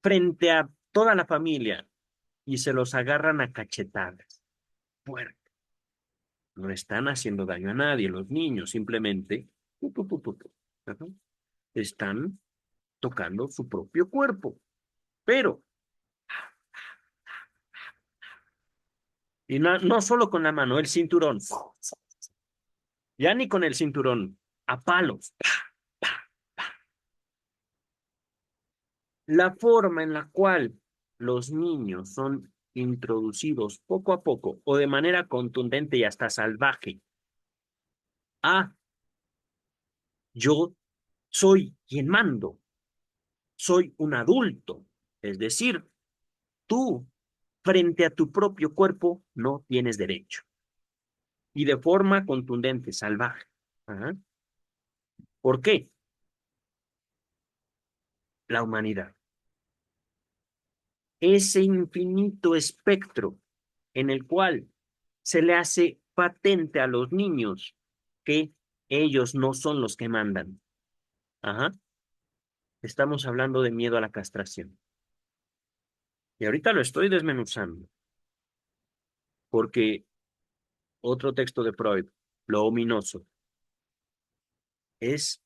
frente a toda la familia y se los agarran a cachetadas. Fuerte. No están haciendo daño a nadie los niños, simplemente ajá, están tocando su propio cuerpo. Pero, y no solo con la mano, el cinturón, ya ni con el cinturón, a palos. La forma en la cual los niños son introducidos poco a poco o de manera contundente y hasta salvaje a yo soy quien mando, soy un adulto, es decir, tú frente a tu propio cuerpo no tienes derecho y de forma contundente, salvaje. Ajá. ¿Por qué? La humanidad. Ese infinito espectro en el cual se le hace patente a los niños que ellos no son los que mandan. Ajá. Estamos hablando de miedo a la castración. Y ahorita lo estoy desmenuzando, porque otro texto de Freud, lo ominoso, es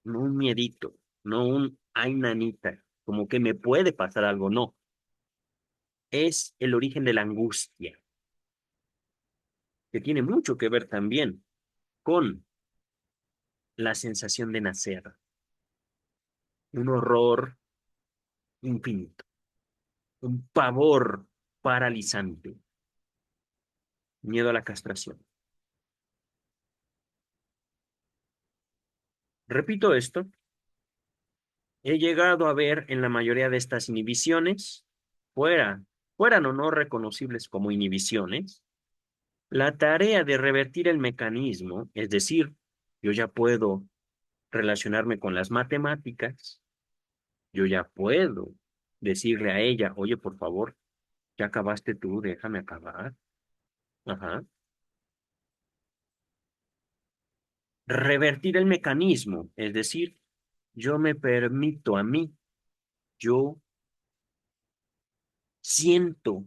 no un miedito, no un ay nanita, como que me puede pasar algo, no. Es el origen de la angustia, que tiene mucho que ver también con la sensación de nacer, un horror infinito, un pavor paralizante, miedo a la castración. Repito esto, he llegado a ver en la mayoría de estas inhibiciones, fueran o no reconocibles como inhibiciones, la tarea de revertir el mecanismo, es decir, yo ya puedo relacionarme con las matemáticas, yo ya puedo decirle a ella, oye, por favor, ya acabaste tú, déjame acabar. Ajá. Revertir el mecanismo, es decir, yo me permito a mí, yo siento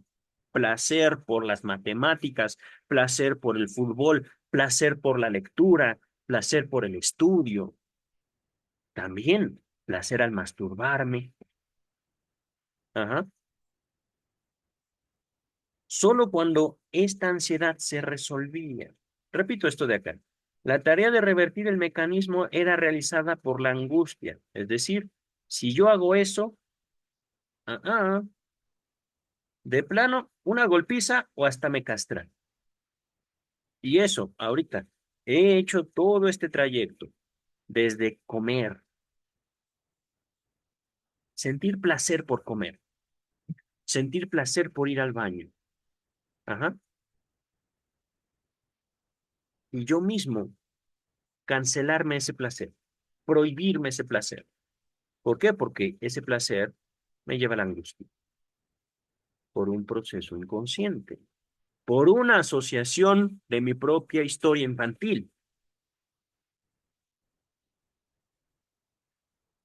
placer por las matemáticas, placer por el fútbol, placer por la lectura, placer por el estudio, también placer al masturbarme. Ajá. Solo cuando esta ansiedad se resolvía. Repito esto de acá. La tarea de revertir el mecanismo era realizada por la angustia. Es decir, si yo hago eso, ah, ah, de plano, una golpiza o hasta me castran. Y eso, ahorita, he hecho todo este trayecto, desde comer, sentir placer por comer, sentir placer por ir al baño. Ajá. Y yo mismo cancelarme ese placer, prohibirme ese placer. ¿Por qué? Porque ese placer me lleva a la angustia por un proceso inconsciente, por una asociación de mi propia historia infantil.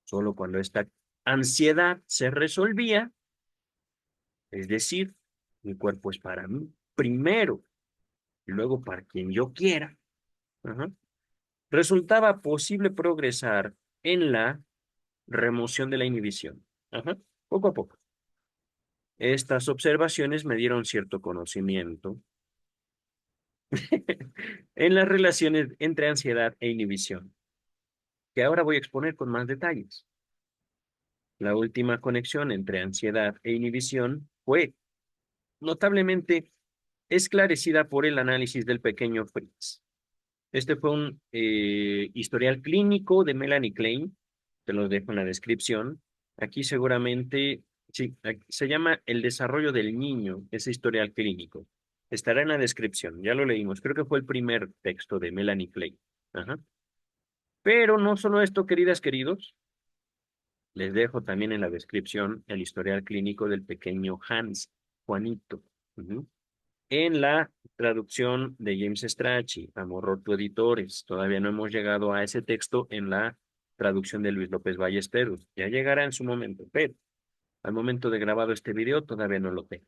Solo cuando esta ansiedad se resolvía, es decir, mi cuerpo es para mí primero y luego para quien yo quiera, ajá, resultaba posible progresar en la remoción de la inhibición. Ajá, poco a poco. Estas observaciones me dieron cierto conocimiento en las relaciones entre ansiedad e inhibición, que ahora voy a exponer con más detalles. La última conexión entre ansiedad e inhibición fue notablemente esclarecida por el análisis del pequeño Fritz. Este fue un historial clínico de Melanie Klein, te lo dejo en la descripción. Aquí seguramente, sí, se llama El desarrollo del niño, ese historial clínico. Estará en la descripción, ya lo leímos. Creo que fue el primer texto de Melanie Klein. Ajá. Pero no solo esto, queridas, queridos, les dejo también en la descripción el historial clínico del pequeño Hans, Juanito. Ujú. En la traducción de James Strachey, Amor-Roto Editores. Todavía no hemos llegado a ese texto en la traducción de Luis López Ballesteros. Ya llegará en su momento, pero al momento de grabado este video todavía no lo tengo.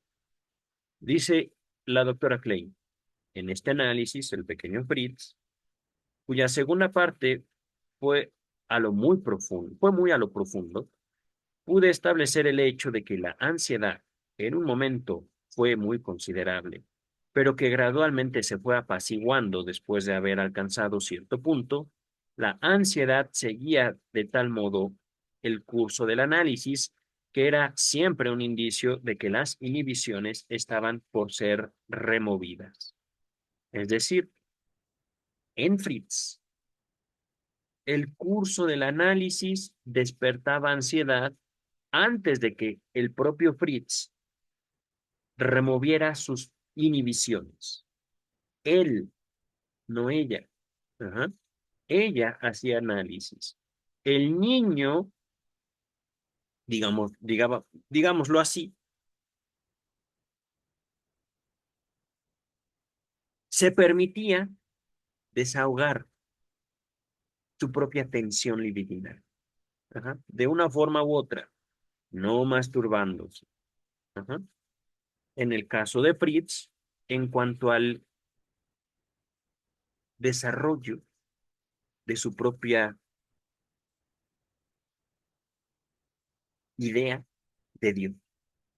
Dice la doctora Klein, en este análisis, el pequeño Fritz, cuya segunda parte fue fue muy a lo profundo, pude establecer el hecho de que la ansiedad en un momento fue muy considerable, pero que gradualmente se fue apaciguando después de haber alcanzado cierto punto. La ansiedad seguía de tal modo el curso del análisis que era siempre un indicio de que las inhibiciones estaban por ser removidas. Es decir, en Fritz, el curso del análisis despertaba ansiedad antes de que el propio Fritz removiera sus inhibiciones. Él, no ella. Ajá. Ella hacía análisis. El niño, digámoslo así, se permitía desahogar su propia tensión libidinal. Ajá. De una forma u otra, no masturbándose. Ajá. En el caso de Fritz, en cuanto al desarrollo de su propia idea de Dios,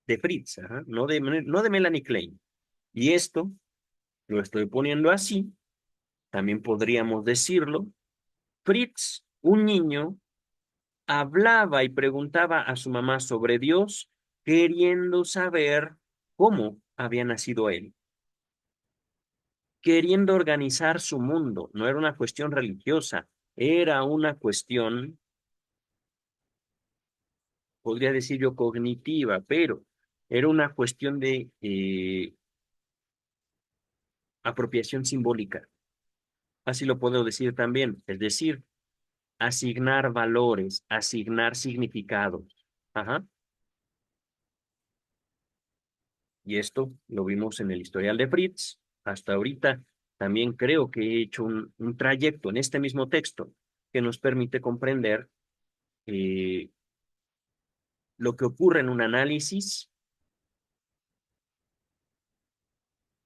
de Fritz, ajá, no de Melanie Klein. Y esto lo estoy poniendo así, también podríamos decirlo. Fritz, un niño, hablaba y preguntaba a su mamá sobre Dios, queriendo saber cómo había nacido él, queriendo organizar su mundo. No era una cuestión religiosa, era una cuestión, podría decir yo, cognitiva, pero era una cuestión de apropiación simbólica. Así lo puedo decir también, es decir, asignar valores, asignar significados. Ajá. Y esto lo vimos en el historial de Fritz. Hasta ahorita también creo que he hecho un trayecto en este mismo texto que nos permite comprender eh, lo que ocurre en un análisis.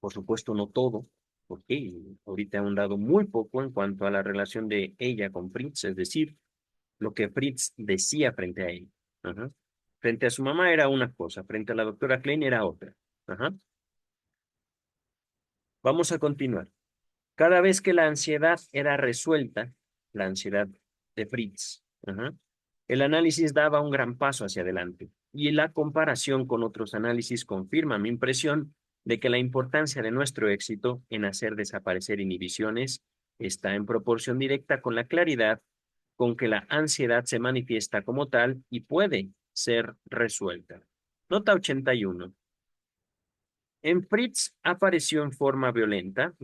Por supuesto, no todo, porque ahorita he ahondado muy poco en cuanto a la relación de ella con Fritz, es decir, lo que Fritz decía frente a ella. Ajá. Frente a su mamá era una cosa, frente a la doctora Klein era otra. Ajá. Vamos a continuar. Cada vez que la ansiedad era resuelta, la ansiedad de Fritz, ajá, el análisis daba un gran paso hacia adelante y la comparación con otros análisis confirma mi impresión de que la importancia de nuestro éxito en hacer desaparecer inhibiciones está en proporción directa con la claridad con que la ansiedad se manifiesta como tal y puede ser resuelta. Nota 81. En Fritz apareció en forma violenta,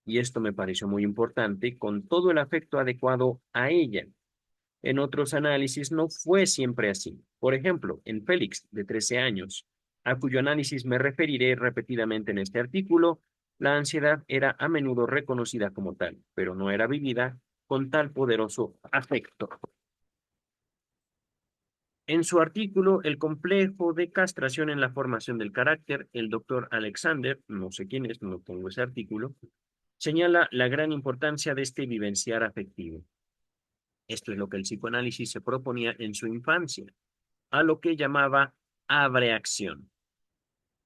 y esto me pareció muy importante, con todo el afecto adecuado a ella. En otros análisis no fue siempre así. Por ejemplo, en Félix, de 13 años, a cuyo análisis me referiré repetidamente en este artículo, la ansiedad era a menudo reconocida como tal, pero no era vivida con tal poderoso afecto. En su artículo El complejo de castración en la formación del carácter, el doctor Alexander, no sé quién es, no tengo ese artículo, señala la gran importancia de este vivenciar afectivo. Esto es lo que el psicoanálisis se proponía en su infancia, a lo que llamaba abreacción.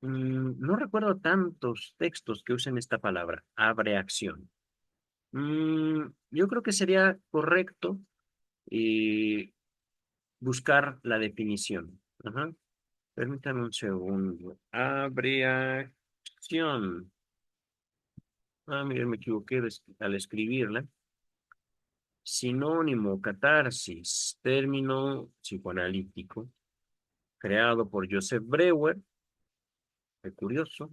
No recuerdo tantos textos que usen esta palabra, abreacción. Yo creo que sería correcto eh, buscar la definición. Ajá. Permítame un segundo. Abreacción. Miren, me equivoqué al escribirla. Sinónimo, catarsis, término psicoanalítico, creado por Joseph Breuer, qué curioso,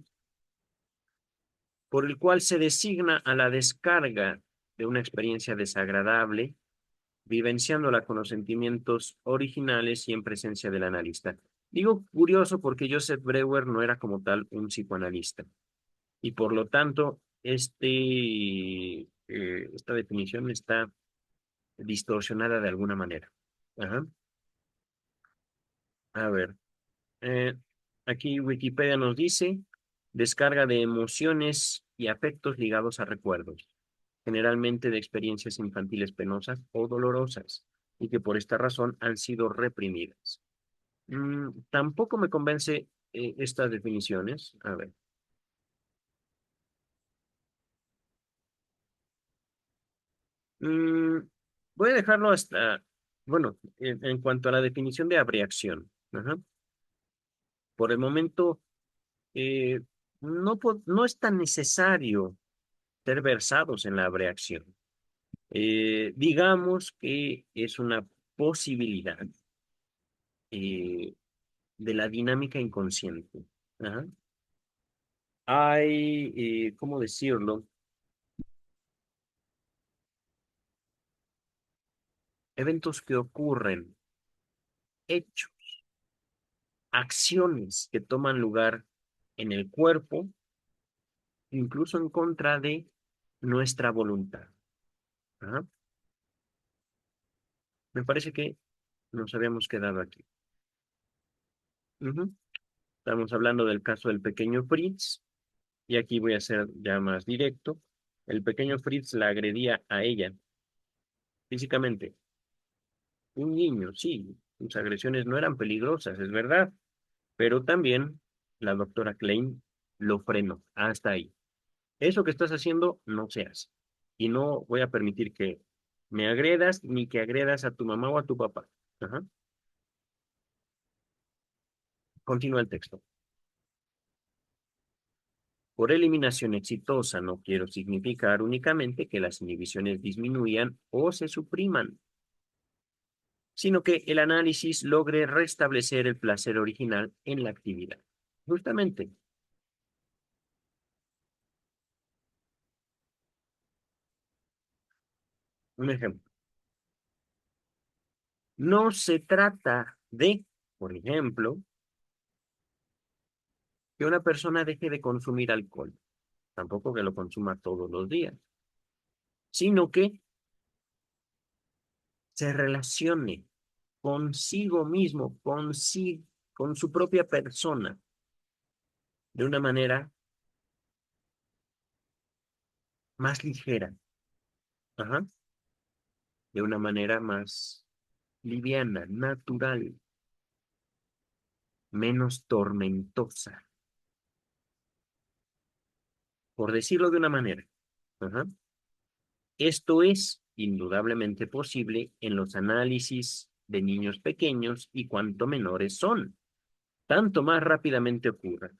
por el cual se designa a la descarga de una experiencia desagradable, vivenciándola con los sentimientos originales y en presencia del analista. Digo curioso porque Joseph Breuer no era como tal un psicoanalista y por lo tanto esta definición está distorsionada de alguna manera. Ajá. A ver, eh, aquí Wikipedia nos dice descarga de emociones y afectos ligados a recuerdos, generalmente de experiencias infantiles penosas o dolorosas, y que por esta razón han sido reprimidas. Tampoco me convence estas definiciones. A ver. Mm, voy a dejarlo hasta, bueno, en cuanto a la definición de abreacción. Ajá. Por el momento, eh, no es tan necesario ser versados en la abreacción. Digamos que es una posibilidad de la dinámica inconsciente. Ajá. Hay, ¿cómo decirlo? Eventos que ocurren, hechos, acciones que toman lugar en el cuerpo, incluso en contra de nuestra voluntad. Ajá. Me parece que nos habíamos quedado aquí. Ujú. Estamos hablando del caso del pequeño Fritz, y aquí voy a ser ya más directo. El pequeño Fritz la agredía a ella físicamente. Un niño, sí, sus agresiones no eran peligrosas, es verdad, pero también la doctora Klein lo frenó hasta ahí. Eso que estás haciendo no se hace. Y no voy a permitir que me agredas ni que agredas a tu mamá o a tu papá. Ajá. Continúa el texto. Por eliminación exitosa no quiero significar únicamente que las inhibiciones disminuyan o se supriman, sino que el análisis logre restablecer el placer original en la actividad. Justamente, un ejemplo. No se trata de, por ejemplo, que una persona deje de consumir alcohol, tampoco que lo consuma todos los días, sino que se relacione consigo mismo, con su propia persona, de una manera más ligera, ajá, de una manera más liviana, natural, menos tormentosa, por decirlo de una manera. Ajá. Esto es indudablemente posible en los análisis de niños pequeños y cuanto menores son, tanto más rápidamente ocurra,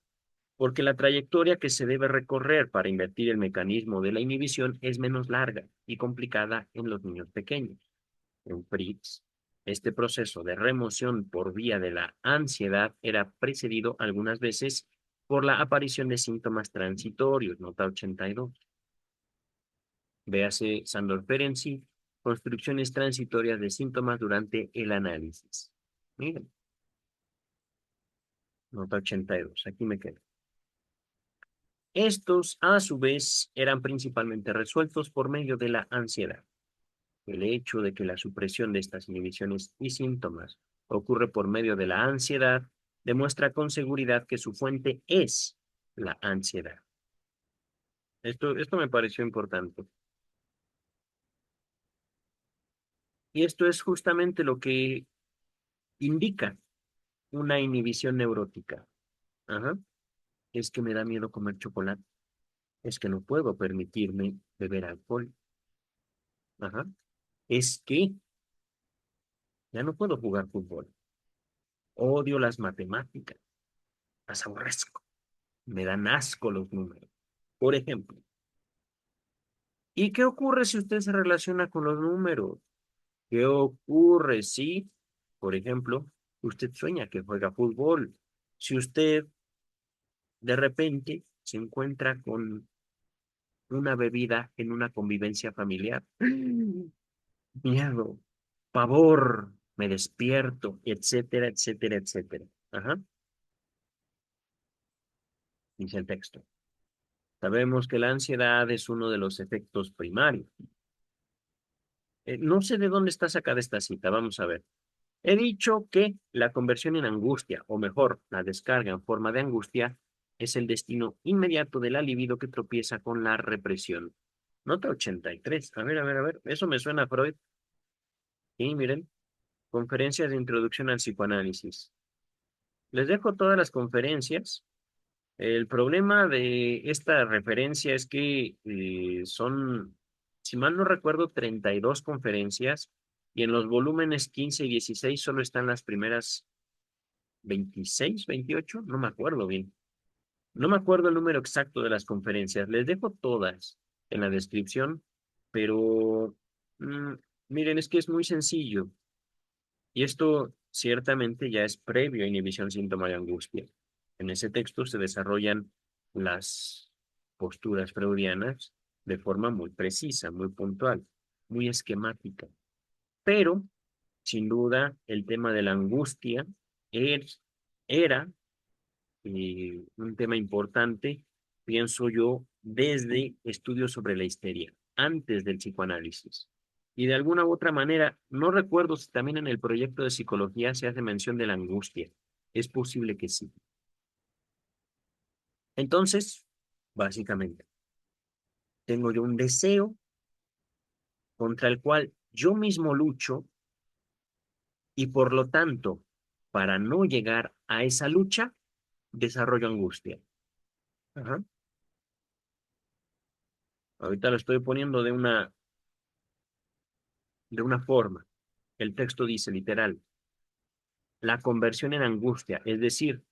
porque la trayectoria que se debe recorrer para invertir el mecanismo de la inhibición es menos larga y complicada en los niños pequeños. En Fritz, este proceso de remoción por vía de la ansiedad era precedido algunas veces por la aparición de síntomas transitorios, nota 82. Véase Sandor Ferenczi, construcciones transitorias de síntomas durante el análisis. Miren, nota 82, aquí me quedo. Estos, a su vez, eran principalmente resueltos por medio de la ansiedad. El hecho de que la supresión de estas inhibiciones y síntomas ocurre por medio de la ansiedad demuestra con seguridad que su fuente es la ansiedad. Esto me pareció importante. Y esto es justamente lo que indica una inhibición neurótica. Ajá. Es que me da miedo comer chocolate. Es que no puedo permitirme beber alcohol. Ajá. Es que ya no puedo jugar fútbol. Odio las matemáticas. Las aborrezco. Me dan asco los números. Por ejemplo, ¿Y qué ocurre si usted se relaciona con los números? ¿Qué ocurre si, por ejemplo, usted sueña que juega fútbol? Si usted de repente se encuentra con una bebida en una convivencia familiar. Miedo, pavor, me despierto, etcétera, etcétera, etcétera. Ajá, dice el texto. Sabemos que la ansiedad es uno de los efectos primarios. No sé de dónde está sacada esta cita, vamos a ver. He dicho que la conversión en angustia, o mejor, la descarga en forma de angustia, es el destino inmediato de la libido que tropieza con la represión. Nota 83. A ver, a ver, a ver. Eso me suena a Freud. Y miren, conferencias de introducción al psicoanálisis. Les dejo todas las conferencias. El problema de esta referencia es que son, si mal no recuerdo, 32 conferencias y en los volúmenes 15 y 16 solo están las primeras 26, 28, no me acuerdo bien. No me acuerdo el número exacto de las conferencias. Les dejo todas en la descripción, pero mm, miren, es que es muy sencillo. Y esto ciertamente ya es previo a inhibición, síntoma de angustia. En ese texto se desarrollan las posturas freudianas de forma muy precisa, muy puntual, muy esquemática. Pero, sin duda, el tema de la angustia es, era un tema importante, pienso yo, desde estudios sobre la histeria, antes del psicoanálisis. Y de alguna u otra manera, no recuerdo si también en el proyecto de psicología se hace mención de la angustia. Es posible que sí. Entonces, básicamente, tengo yo un deseo contra el cual yo mismo lucho y por lo tanto, para no llegar a esa lucha, desarrollo angustia. Ajá. Ahorita lo estoy poniendo de una forma. El texto dice literal, la conversión en angustia, es decir,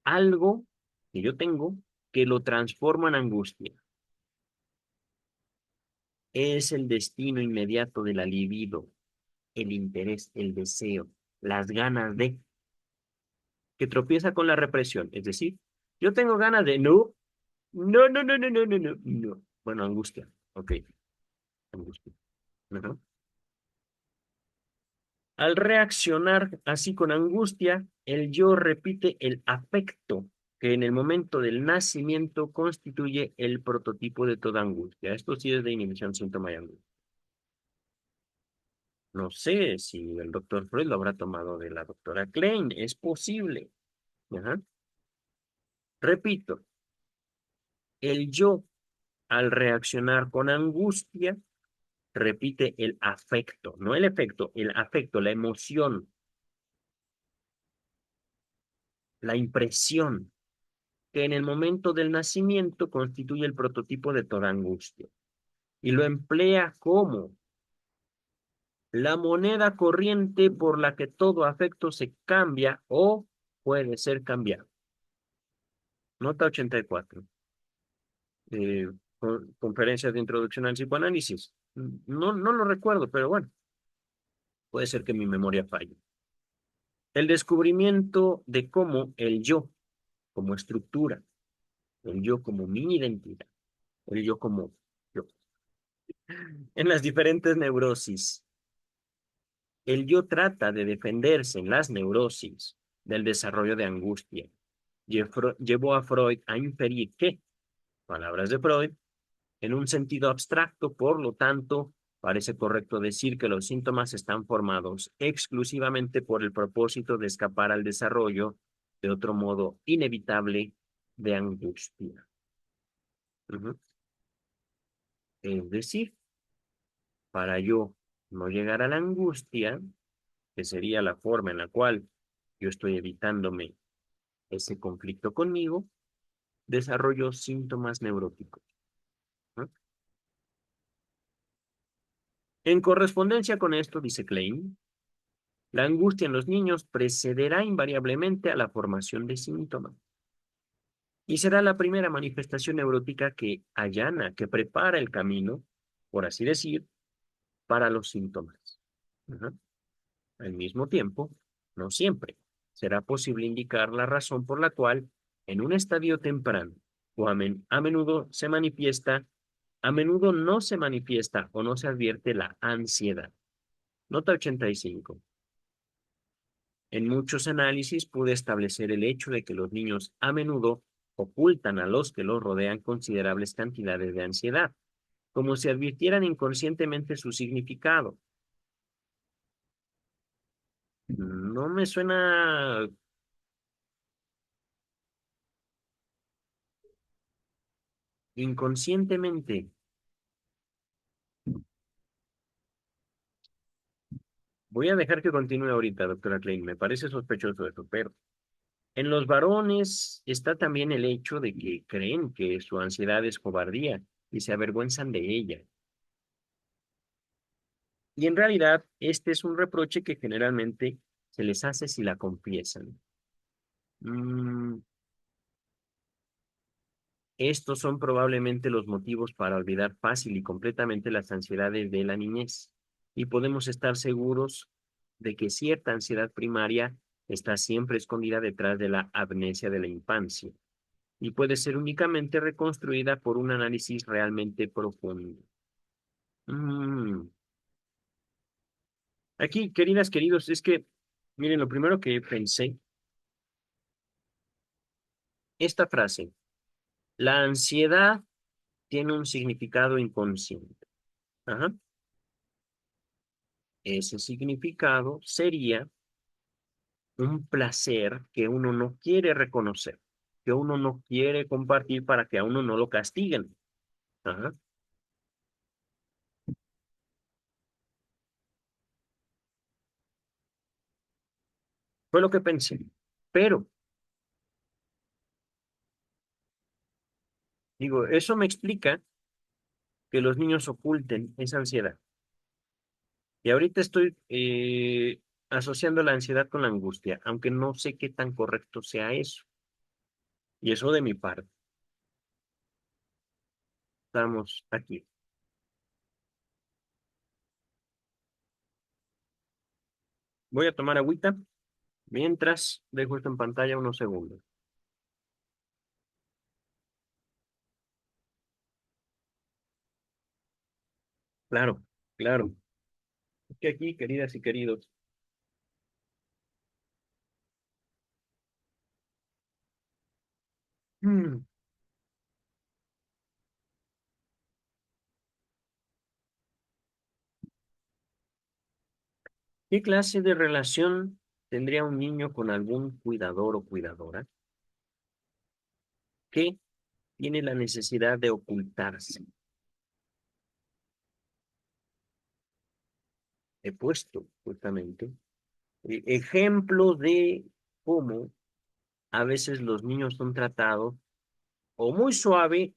algo que yo tengo que lo transforma en angustia. Es el destino inmediato de la libido, el interés, el deseo, las ganas de, que tropieza con la represión. Es decir, yo tengo ganas de, no, no, no, no, no, no, no, no, no. Bueno, angustia, ok, angustia. Ajá. Al reaccionar así con angustia, el yo repite el afecto que en el momento del nacimiento constituye el prototipo de toda angustia. Esto sí es de inhibición, síntoma y angustia. No sé si el doctor Freud lo habrá tomado de la doctora Klein. Es posible. Ajá. Repito, el yo al reaccionar con angustia repite el afecto, no el efecto, el afecto, la emoción, la impresión que en el momento del nacimiento constituye el prototipo de toda angustia y lo emplea como la moneda corriente por la que todo afecto se cambia o puede ser cambiado. Nota 84. Eh, Conferencias de introducción al psicoanálisis. No, no lo recuerdo, pero bueno, puede ser que mi memoria falle. El descubrimiento de cómo el yo como estructura, el yo como mi identidad, el yo como yo, en las diferentes neurosis. El yo trata de defenderse en las neurosis del desarrollo de angustia. Llevó a Freud a inferir que, palabras de Freud, en un sentido abstracto, por lo tanto, parece correcto decir que los síntomas están formados exclusivamente por el propósito de escapar al desarrollo de otro modo inevitable de angustia. Ujú. Es decir, para yo no llegar a la angustia, que sería la forma en la cual yo estoy evitándome ese conflicto conmigo, desarrollo síntomas neuróticos, ¿no? En correspondencia con esto, dice Klein, la angustia en los niños precederá invariablemente a la formación de síntomas. Y será la primera manifestación neurótica que allana, que prepara el camino, por así decir, para los síntomas. Ajá. Al mismo tiempo, no siempre será posible indicar la razón por la cual en un estadio temprano o a menudo se manifiesta, a menudo no se manifiesta o no se advierte la ansiedad. Nota 85. En muchos análisis pude establecer el hecho de que los niños a menudo ocultan a los que los rodean considerables cantidades de ansiedad, como si advirtieran inconscientemente su significado. No me suena inconscientemente. Voy a dejar que continúe ahorita, doctora Klein. Me parece sospechoso eso, pero en los varones está también el hecho de que creen que su ansiedad es cobardía y se avergüenzan de ella. Y en realidad, este es un reproche que generalmente se les hace si la confiesan. Mm, Estos son probablemente los motivos para olvidar fácil y completamente las ansiedades de la niñez. Y podemos estar seguros de que cierta ansiedad primaria está siempre escondida detrás de la amnesia de la infancia y puede ser únicamente reconstruida por un análisis realmente profundo. Mm, Aquí, queridas, queridos, es que, miren, lo primero que pensé, esta frase, la ansiedad tiene un significado inconsciente. Ajá. Ese significado sería un placer que uno no quiere reconocer, que uno no quiere compartir para que a uno no lo castiguen. Ajá. Fue lo que pensé. Pero, digo, eso me explica que los niños oculten esa ansiedad. Y ahorita estoy asociando la ansiedad con la angustia, aunque no sé qué tan correcto sea eso. Y eso de mi parte. Estamos aquí. Voy a tomar agüita mientras dejo esto en pantalla unos segundos. Claro, claro. Es que aquí, queridas y queridos, mm, ¿qué clase de relación tendría un niño con algún cuidador o cuidadora que tiene la necesidad de ocultarse? He puesto justamente ejemplo de cómo a veces los niños son tratados o muy suave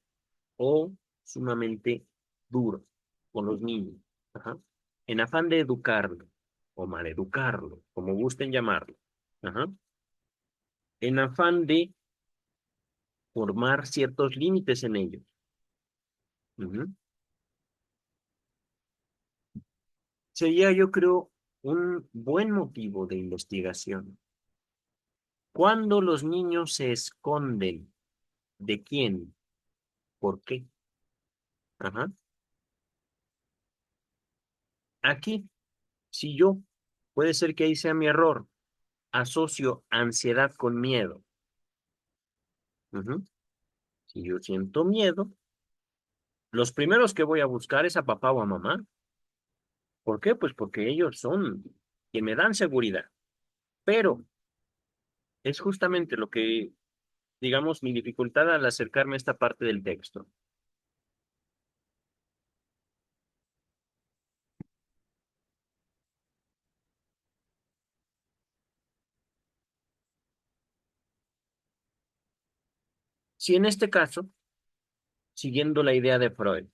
o sumamente duro con los niños. Ajá. En afán de educarlo o maleducarlo, como gusten llamarlo. Ajá. En afán de formar ciertos límites en ellos. Ujú. Sería, yo creo, un buen motivo de investigación. Cuando los niños se esconden, ¿de quién? ¿Por qué? Ajá. Aquí, si yo, puede ser que ahí sea mi error, asocio ansiedad con miedo. Ujú. Si yo siento miedo, los primeros que voy a buscar es a papá o a mamá. ¿Por qué? Pues porque ellos son quien me dan seguridad. Pero es justamente lo que, digamos, mi dificultad al acercarme a esta parte del texto. Si en este caso, siguiendo la idea de Freud,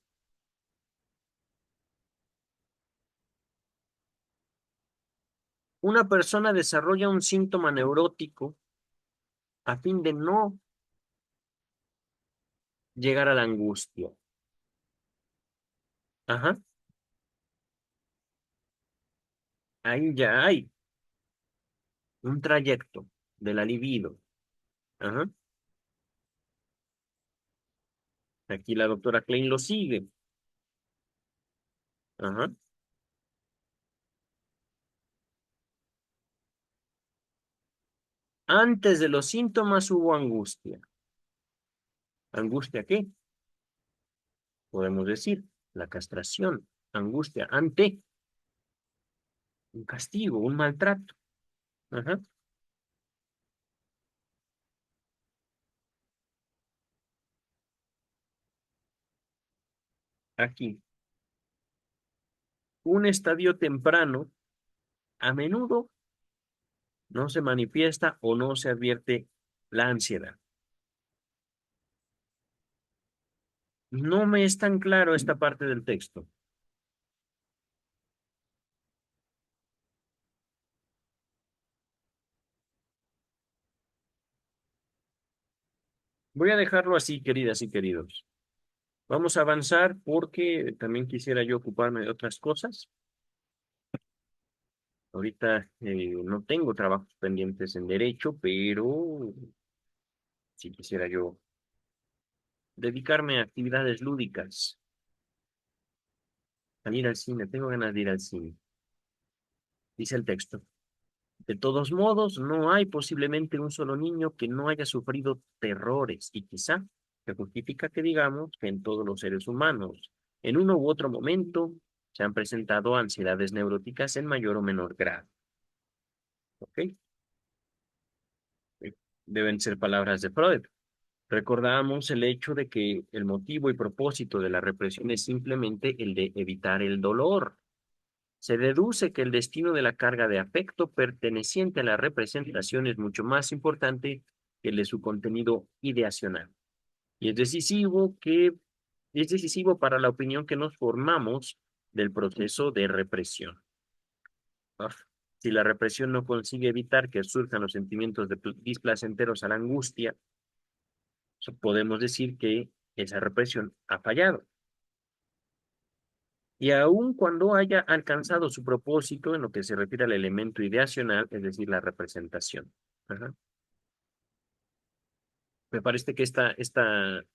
una persona desarrolla un síntoma neurótico a fin de no llegar a la angustia. Ajá, ahí ya hay un trayecto de la libido. Ajá, aquí la doctora Klein lo sigue. Ajá. Antes de los síntomas hubo angustia. ¿Angustia qué? Podemos decir la castración. Angustia ante un castigo, un maltrato. Ajá. Aquí, un estadio temprano a menudo no se manifiesta o no se advierte la ansiedad. No me es tan claro esta parte del texto. Voy a dejarlo así, queridas y queridos. Vamos a avanzar porque también quisiera yo ocuparme de otras cosas. Ahorita no tengo trabajos pendientes en derecho, pero si quisiera yo dedicarme a actividades lúdicas, al ir al cine, tengo ganas de ir al cine. Dice el texto. De todos modos, no hay posiblemente un solo niño que no haya sufrido terrores y quizá se justifica que digamos que en todos los seres humanos, en uno u otro momento, se han presentado ansiedades neuróticas en mayor o menor grado. ¿Ok? Deben ser palabras de Freud. Recordamos el hecho de que el motivo y propósito de la represión es simplemente el de evitar el dolor. Se deduce que el destino de la carga de afecto perteneciente a la representación es mucho más importante que el de su contenido ideacional. Y es decisivo para la opinión que nos formamos del proceso de represión. Uf. Si la represión no consigue evitar que surjan los sentimientos displacenteros a la angustia, podemos decir que esa represión ha fallado. Y aun cuando haya alcanzado su propósito en lo que se refiere al elemento ideacional, es decir, la representación. Ajá. Me parece que esta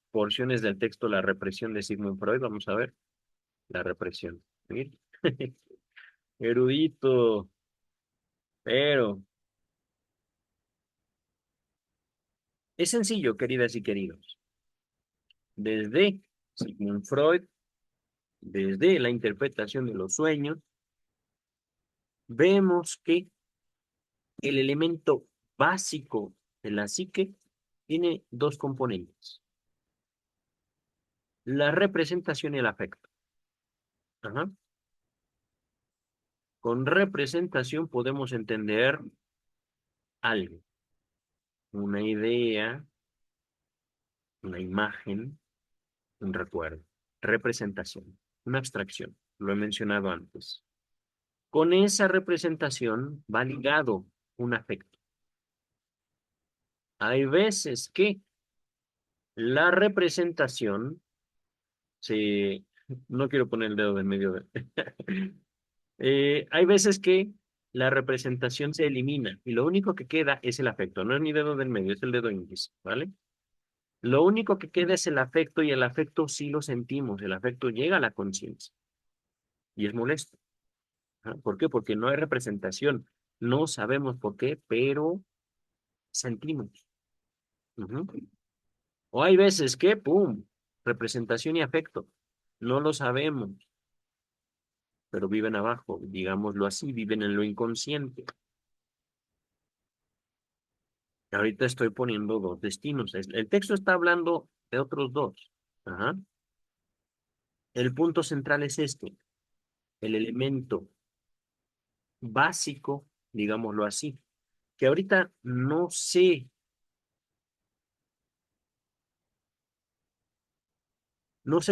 porción es del texto La represión de Sigmund Freud. Vamos a ver. La represión. ¿Sí? Erudito, pero es sencillo, queridas y queridos. Desde Sigmund Freud, desde la interpretación de los sueños, vemos que el elemento básico de la psique tiene dos componentes, la representación y el afecto. Ajá. Con representación podemos entender algo, una idea, una imagen, un recuerdo. Representación, una abstracción, lo he mencionado antes. Con esa representación va ligado un afecto. Hay veces que la representación se... No quiero poner el dedo en medio de... hay veces que la representación se elimina y lo único que queda es el afecto. No es mi dedo del medio, es el dedo índice, ¿vale? Lo único que queda es el afecto y el afecto sí lo sentimos. El afecto llega a la conciencia y es molesto. ¿Ah? ¿Por qué? Porque no hay representación. No sabemos por qué, pero sentimos. Ujú. O hay veces que, ¡pum! Representación y afecto. No lo sabemos, pero viven abajo, digámoslo así, viven en lo inconsciente. Ahorita estoy poniendo dos destinos. El texto está hablando de otros dos. Ajá. El punto central es este, el elemento básico, digámoslo así, que ahorita no sé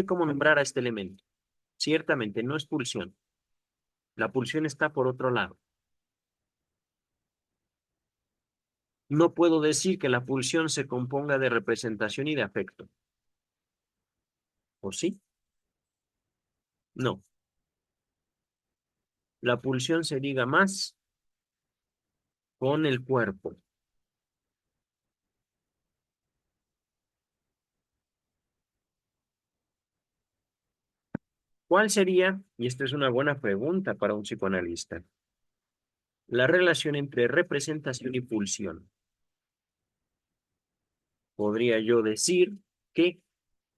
cómo nombrar a este elemento. Ciertamente no es pulsión. La pulsión está por otro lado. No puedo decir que la pulsión se componga de representación y de afecto. ¿O sí? No. La pulsión se liga más con el cuerpo. ¿Cuál sería, y esta es una buena pregunta para un psicoanalista, la relación entre representación y pulsión? Podría yo decir que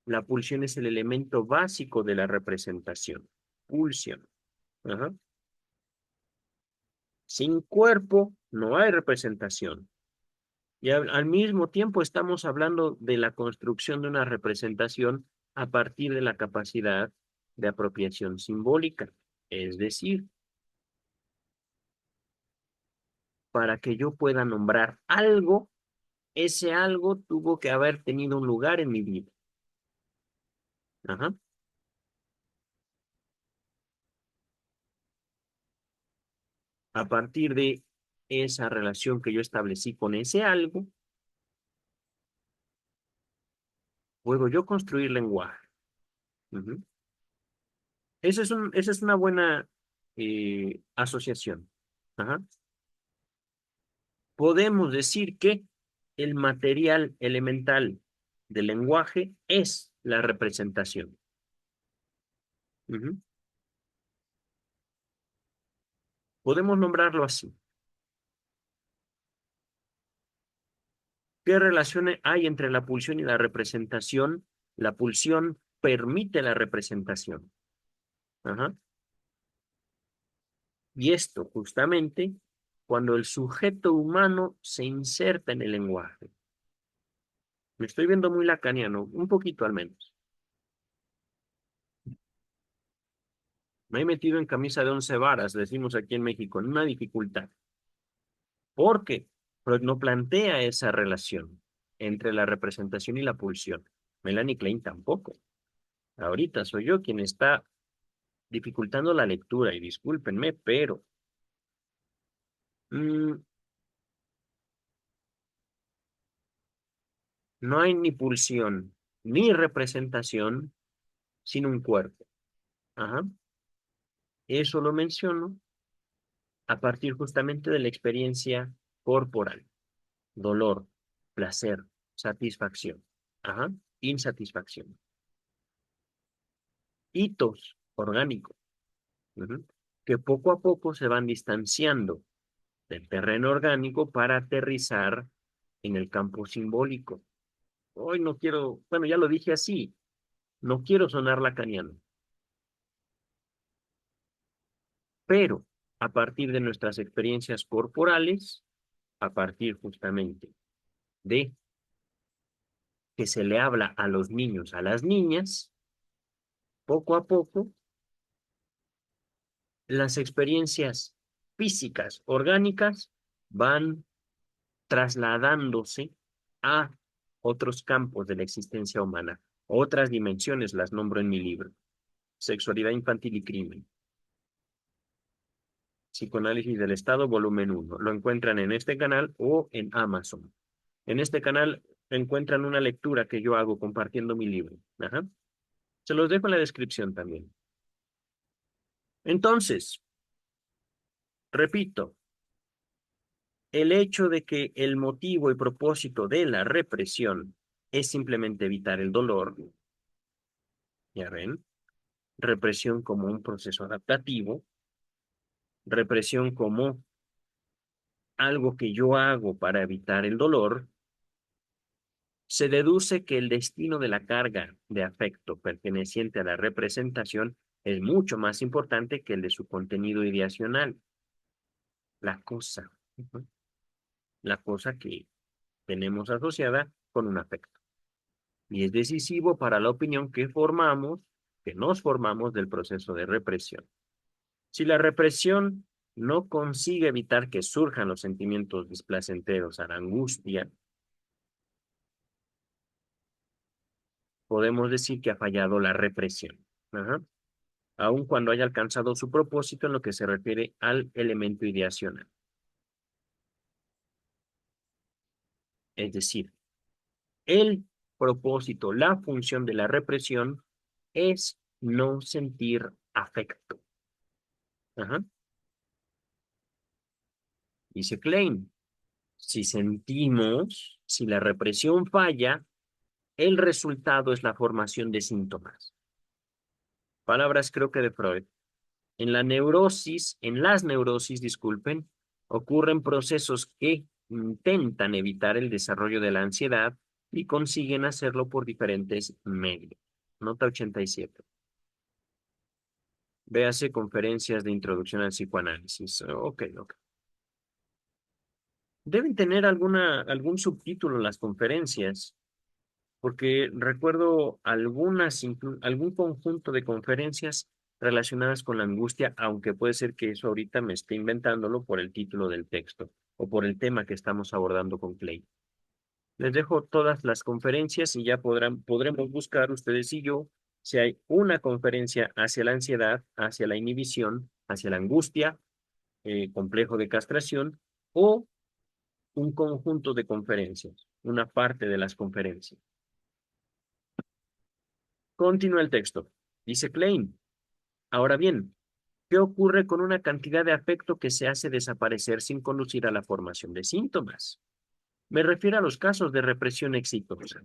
la pulsión es el elemento básico de la representación. Pulsión. Ajá. Sin cuerpo no hay representación. Y al mismo tiempo estamos hablando de la construcción de una representación a partir de la capacidad de apropiación simbólica. Es decir, para que yo pueda nombrar algo, ese algo tuvo que haber tenido un lugar en mi vida. Ajá. A partir de esa relación que yo establecí con ese algo, puedo yo construir lenguaje. Ujú. Esa es una buena asociación. Ajá. Podemos decir que el material elemental del lenguaje es la representación. Ujú. Podemos nombrarlo así. ¿Qué relación hay entre la pulsión y la representación? La pulsión permite la representación. Ajá. Y esto justamente cuando el sujeto humano se inserta en el lenguaje. Me estoy viendo muy lacaniano, un poquito al menos. Me he metido en camisa de 11 varas, decimos aquí en México, en una dificultad. Porque Freud no plantea esa relación entre la representación y la pulsión. Melanie Klein tampoco. Ahorita soy yo quien está dificultando la lectura y discúlpenme, pero mm, no hay ni pulsión ni representación sin un cuerpo. Ajá. Eso lo menciono a partir justamente de la experiencia corporal, dolor, placer, satisfacción, ajá, insatisfacción, hitos orgánicos, ujú, que poco a poco se van distanciando del terreno orgánico para aterrizar en el campo simbólico. Hoy no quiero, bueno, ya lo dije así, no quiero sonar lacaniano, pero a partir de nuestras experiencias corporales, a partir justamente de que se le habla a los niños, a las niñas, poco a poco, las experiencias físicas, orgánicas, van trasladándose a otros campos de la existencia humana. Otras dimensiones las nombro en mi libro. Sexualidad infantil y crimen. Psicoanálisis del Estado, volumen 1. Lo encuentran en este canal o en Amazon. En este canal encuentran una lectura que yo hago compartiendo mi libro. Ajá. Se los dejo en la descripción también. Entonces, repito, el hecho de que el motivo y propósito de la represión es simplemente evitar el dolor, ya ven, represión como un proceso adaptativo, represión como algo que yo hago para evitar el dolor, se deduce que el destino de la carga de afecto perteneciente a la representación es mucho más importante que el de su contenido ideacional, la cosa, ¿no? La cosa que tenemos asociada con un afecto. Y es decisivo para la opinión que formamos, que nos formamos del proceso de represión. Si la represión no consigue evitar que surjan los sentimientos displacenteros a la angustia, podemos decir que ha fallado la represión, ajá, aun cuando haya alcanzado su propósito en lo que se refiere al elemento ideacional. Es decir, el propósito, la función de la represión es no sentir afecto. Ajá. Dice Klein, si sentimos, si la represión falla, el resultado es la formación de síntomas. Palabras creo que de Freud. En las neurosis, disculpen, ocurren procesos que intentan evitar el desarrollo de la ansiedad y consiguen hacerlo por diferentes medios. Nota 87. Véase conferencias de introducción al psicoanálisis. Ok, ok. Deben tener algún subtítulo las conferencias, porque recuerdo algún conjunto de conferencias relacionadas con la angustia, aunque puede ser que eso ahorita me esté inventándolo por el título del texto o por el tema que estamos abordando con Clay. Les dejo todas las conferencias y ya podremos buscar ustedes y yo si hay una conferencia hacia la ansiedad, hacia la inhibición, hacia la angustia, complejo de castración o un conjunto de conferencias, una parte de las conferencias. Continúa el texto. Dice Klein. Ahora bien, ¿qué ocurre con una cantidad de afecto que se hace desaparecer sin conducir a la formación de síntomas? Me refiero a los casos de represión exitosa.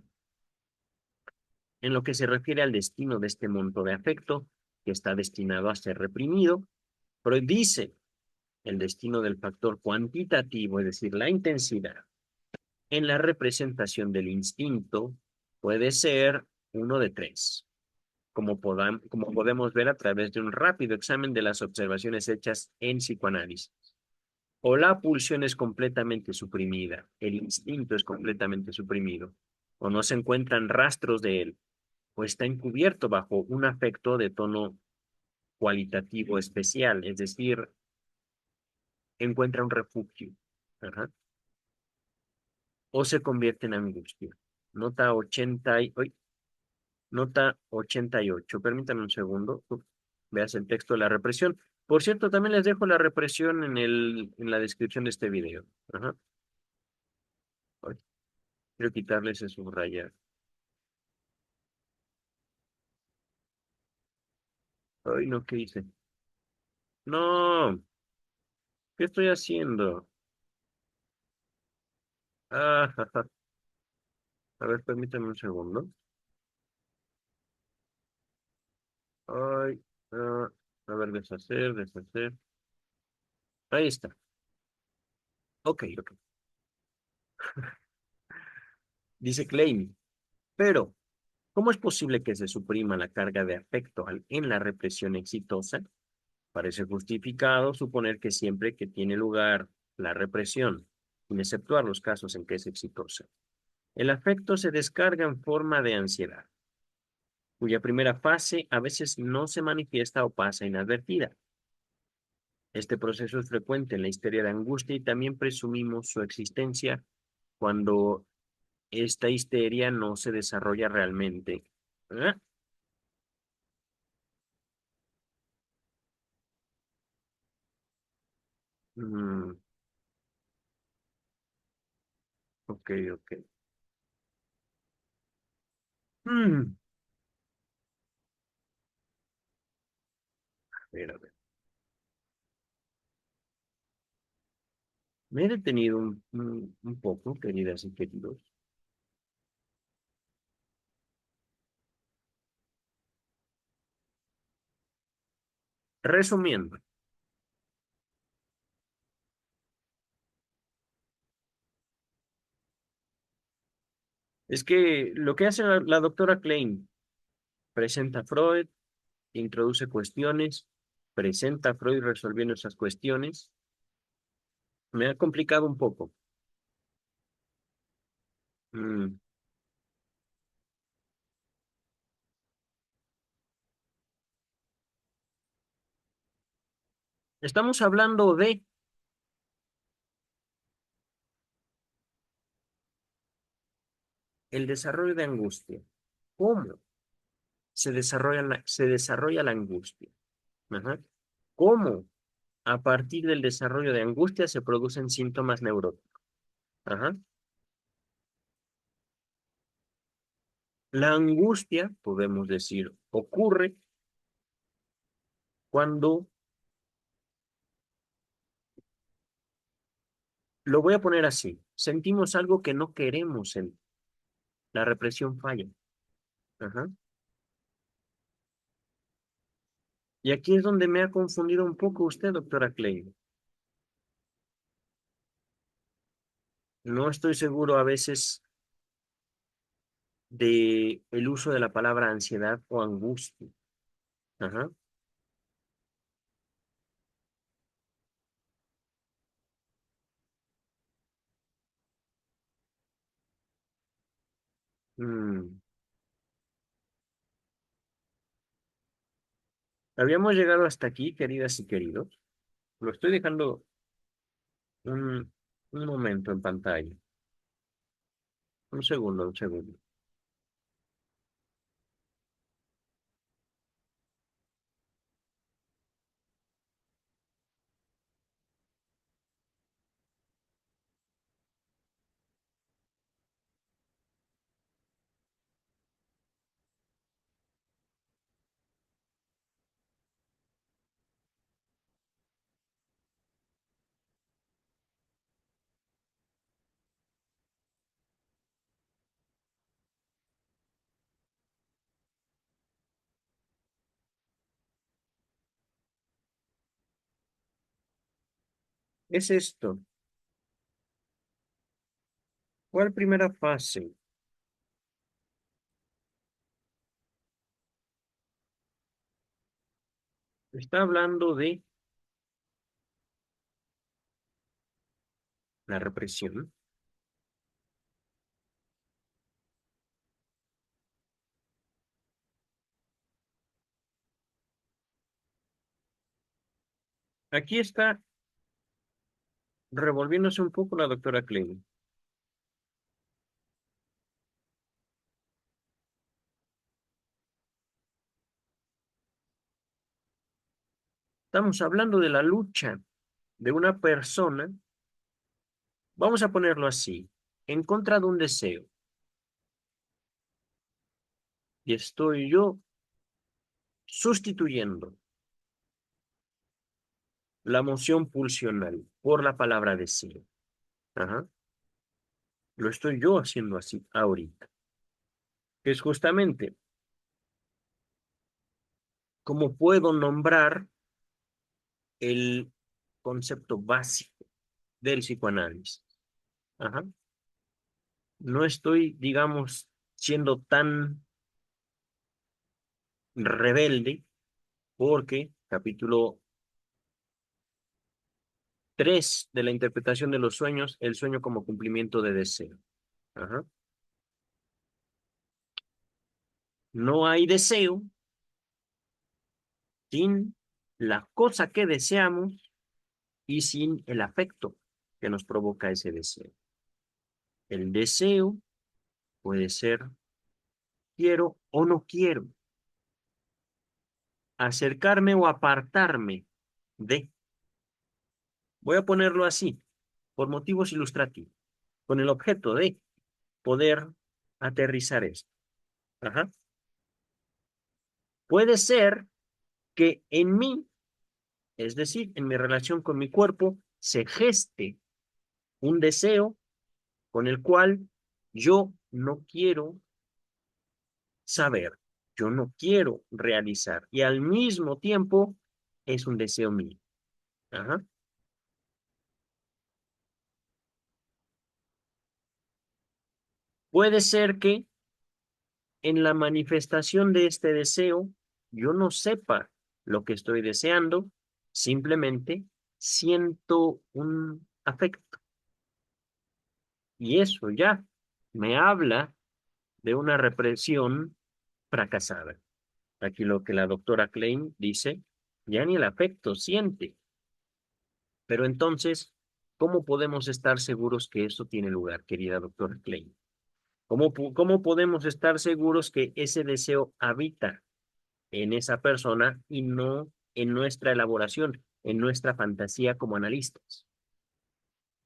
En lo que se refiere al destino de este monto de afecto, que está destinado a ser reprimido, Freud dice, el destino del factor cuantitativo, es decir, la intensidad, en la representación del instinto puede ser uno de tres, como podemos ver a través de un rápido examen de las observaciones hechas en psicoanálisis. O la pulsión es completamente suprimida, el instinto es completamente suprimido, o no se encuentran rastros de él, o está encubierto bajo un afecto de tono cualitativo especial, es decir, encuentra un refugio, ajá, o se convierte en angustia. Nota 88. Permítanme un segundo. Veas el texto de la represión. Por cierto, también les dejo la represión en la descripción de este video. Ajá. Ay, quiero quitarles ese subrayar. Ay, no, ¿qué hice? No, ¿qué estoy haciendo? Ah, jaja. A ver, permítanme un segundo. Ay, ah, a ver, deshacer, deshacer. Ahí está. Ok, ok. Dice Klein. Pero, ¿cómo es posible que se suprima la carga de afecto en la represión exitosa? Parece justificado suponer que siempre que tiene lugar la represión, sin exceptuar los casos en que es exitosa, el afecto se descarga en forma de ansiedad, cuya primera fase a veces no se manifiesta o pasa inadvertida. Este proceso es frecuente en la histeria de angustia y también presumimos su existencia cuando esta histeria no se desarrolla realmente. ¿Ah? Mm, ok, ok. Mm, a ver. Me he detenido un poco, queridas y queridos. Resumiendo, es que lo que hace la doctora Klein, presenta a Freud, introduce cuestiones, presenta a Freud resolviendo esas cuestiones, me ha complicado un poco. Mm, Estamos hablando de el desarrollo de angustia. ¿Cómo se desarrolla la angustia? Ajá. ¿Cómo a partir del desarrollo de angustia se producen síntomas neuróticos? Ajá. La angustia, podemos decir, ocurre cuando, lo voy a poner así, sentimos algo que no queremos sentir. La represión falla. Ajá. Y aquí es donde me ha confundido un poco usted, doctora Klein. No estoy seguro a veces de el uso de la palabra ansiedad o angustia. Ajá. Mm. Habíamos llegado hasta aquí, queridas y queridos. Lo estoy dejando un, un momento en pantalla. Un segundo, un segundo. Es esto. ¿Cuál primera fase? Está hablando de la represión. Aquí está revolviéndose un poco la doctora Klein. Estamos hablando de la lucha de una persona, vamos a ponerlo así, en contra de un deseo. Y estoy yo sustituyendo la emoción pulsional por la palabra deseo. Ajá. Lo estoy yo haciendo así ahorita. Que es justamente cómo puedo nombrar el concepto básico del psicoanálisis. Ajá. No estoy, digamos, siendo tan rebelde porque capítulo 3 de la interpretación de los sueños, el sueño como cumplimiento de deseo. Ajá. No hay deseo sin la cosa que deseamos y sin el afecto que nos provoca ese deseo. El deseo puede ser quiero o no quiero, acercarme o apartarme de, voy a ponerlo así, por motivos ilustrativos, con el objeto de poder aterrizar esto. Ajá. Puede ser que en mí, es decir, en mi relación con mi cuerpo, se geste un deseo con el cual yo no quiero saber, yo no quiero realizar y al mismo tiempo es un deseo mío. Ajá. Puede ser que en la manifestación de este deseo yo no sepa lo que estoy deseando, simplemente siento un afecto y eso ya me habla de una represión fracasada. Aquí lo que la doctora Klein dice, ya ni el afecto siente. Pero entonces, ¿cómo podemos estar seguros que eso tiene lugar, querida doctora Klein? ¿Cómo podemos estar seguros que ese deseo habita en esa persona y no en nuestra elaboración, en nuestra fantasía como analistas,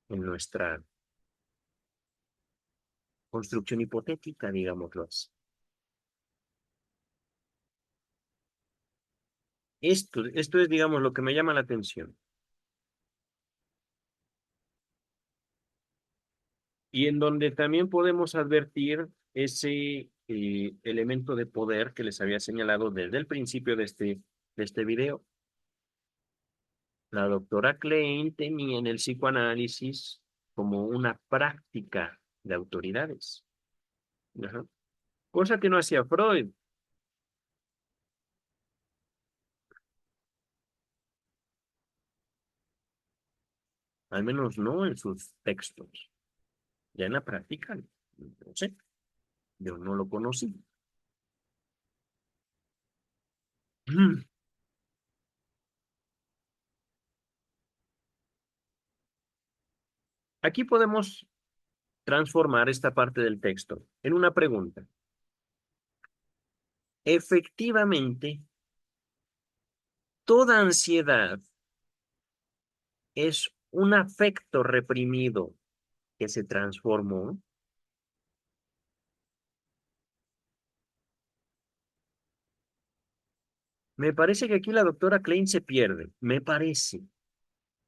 en nuestra construcción hipotética, digámoslo así? Esto es, digamos, lo que me llama la atención. Y en donde también podemos advertir ese elemento de poder que les había señalado desde el principio de este video. La doctora Klein tenía en el psicoanálisis como una práctica de autoridades. Ajá. Cosa que no hacía Freud. Al menos no en sus textos. Ya en la práctica, no sé, yo no lo conocí. Aquí podemos transformar esta parte del texto en una pregunta. Efectivamente, toda ansiedad es un afecto reprimido que se transformó. Me parece que aquí la doctora Klein se pierde. Me parece.